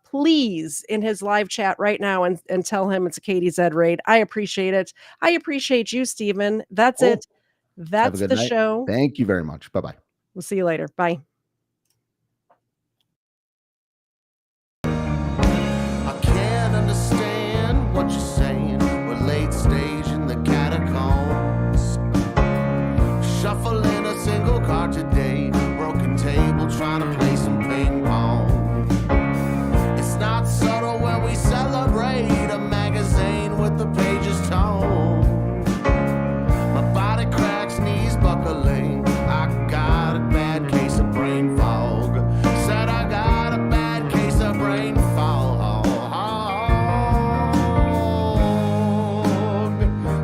please, in his live chat right now and tell him it's a Katie Zed raid. I appreciate it. I appreciate you, Stephen. That's it. That's the show.
Thank you very much. Bye-bye.
We'll see you later. Bye.
I can't understand what you're saying. We're late stage in the catacombs. Shuffling a single card today. Broken table trying to play some ping pong. It's not subtle when we celebrate a magazine with the pages torn. My body cracks, knees buckling. I got a bad case of brain fog. Said I got a bad case of brain fog.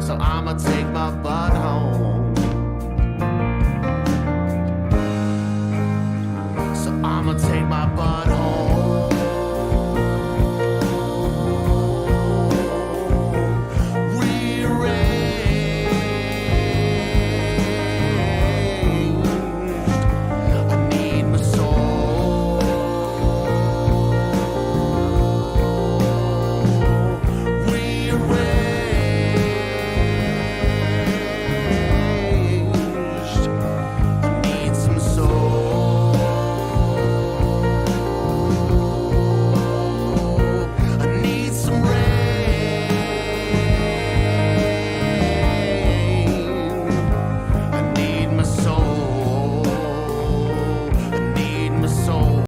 So I'ma take my butt home. take my bun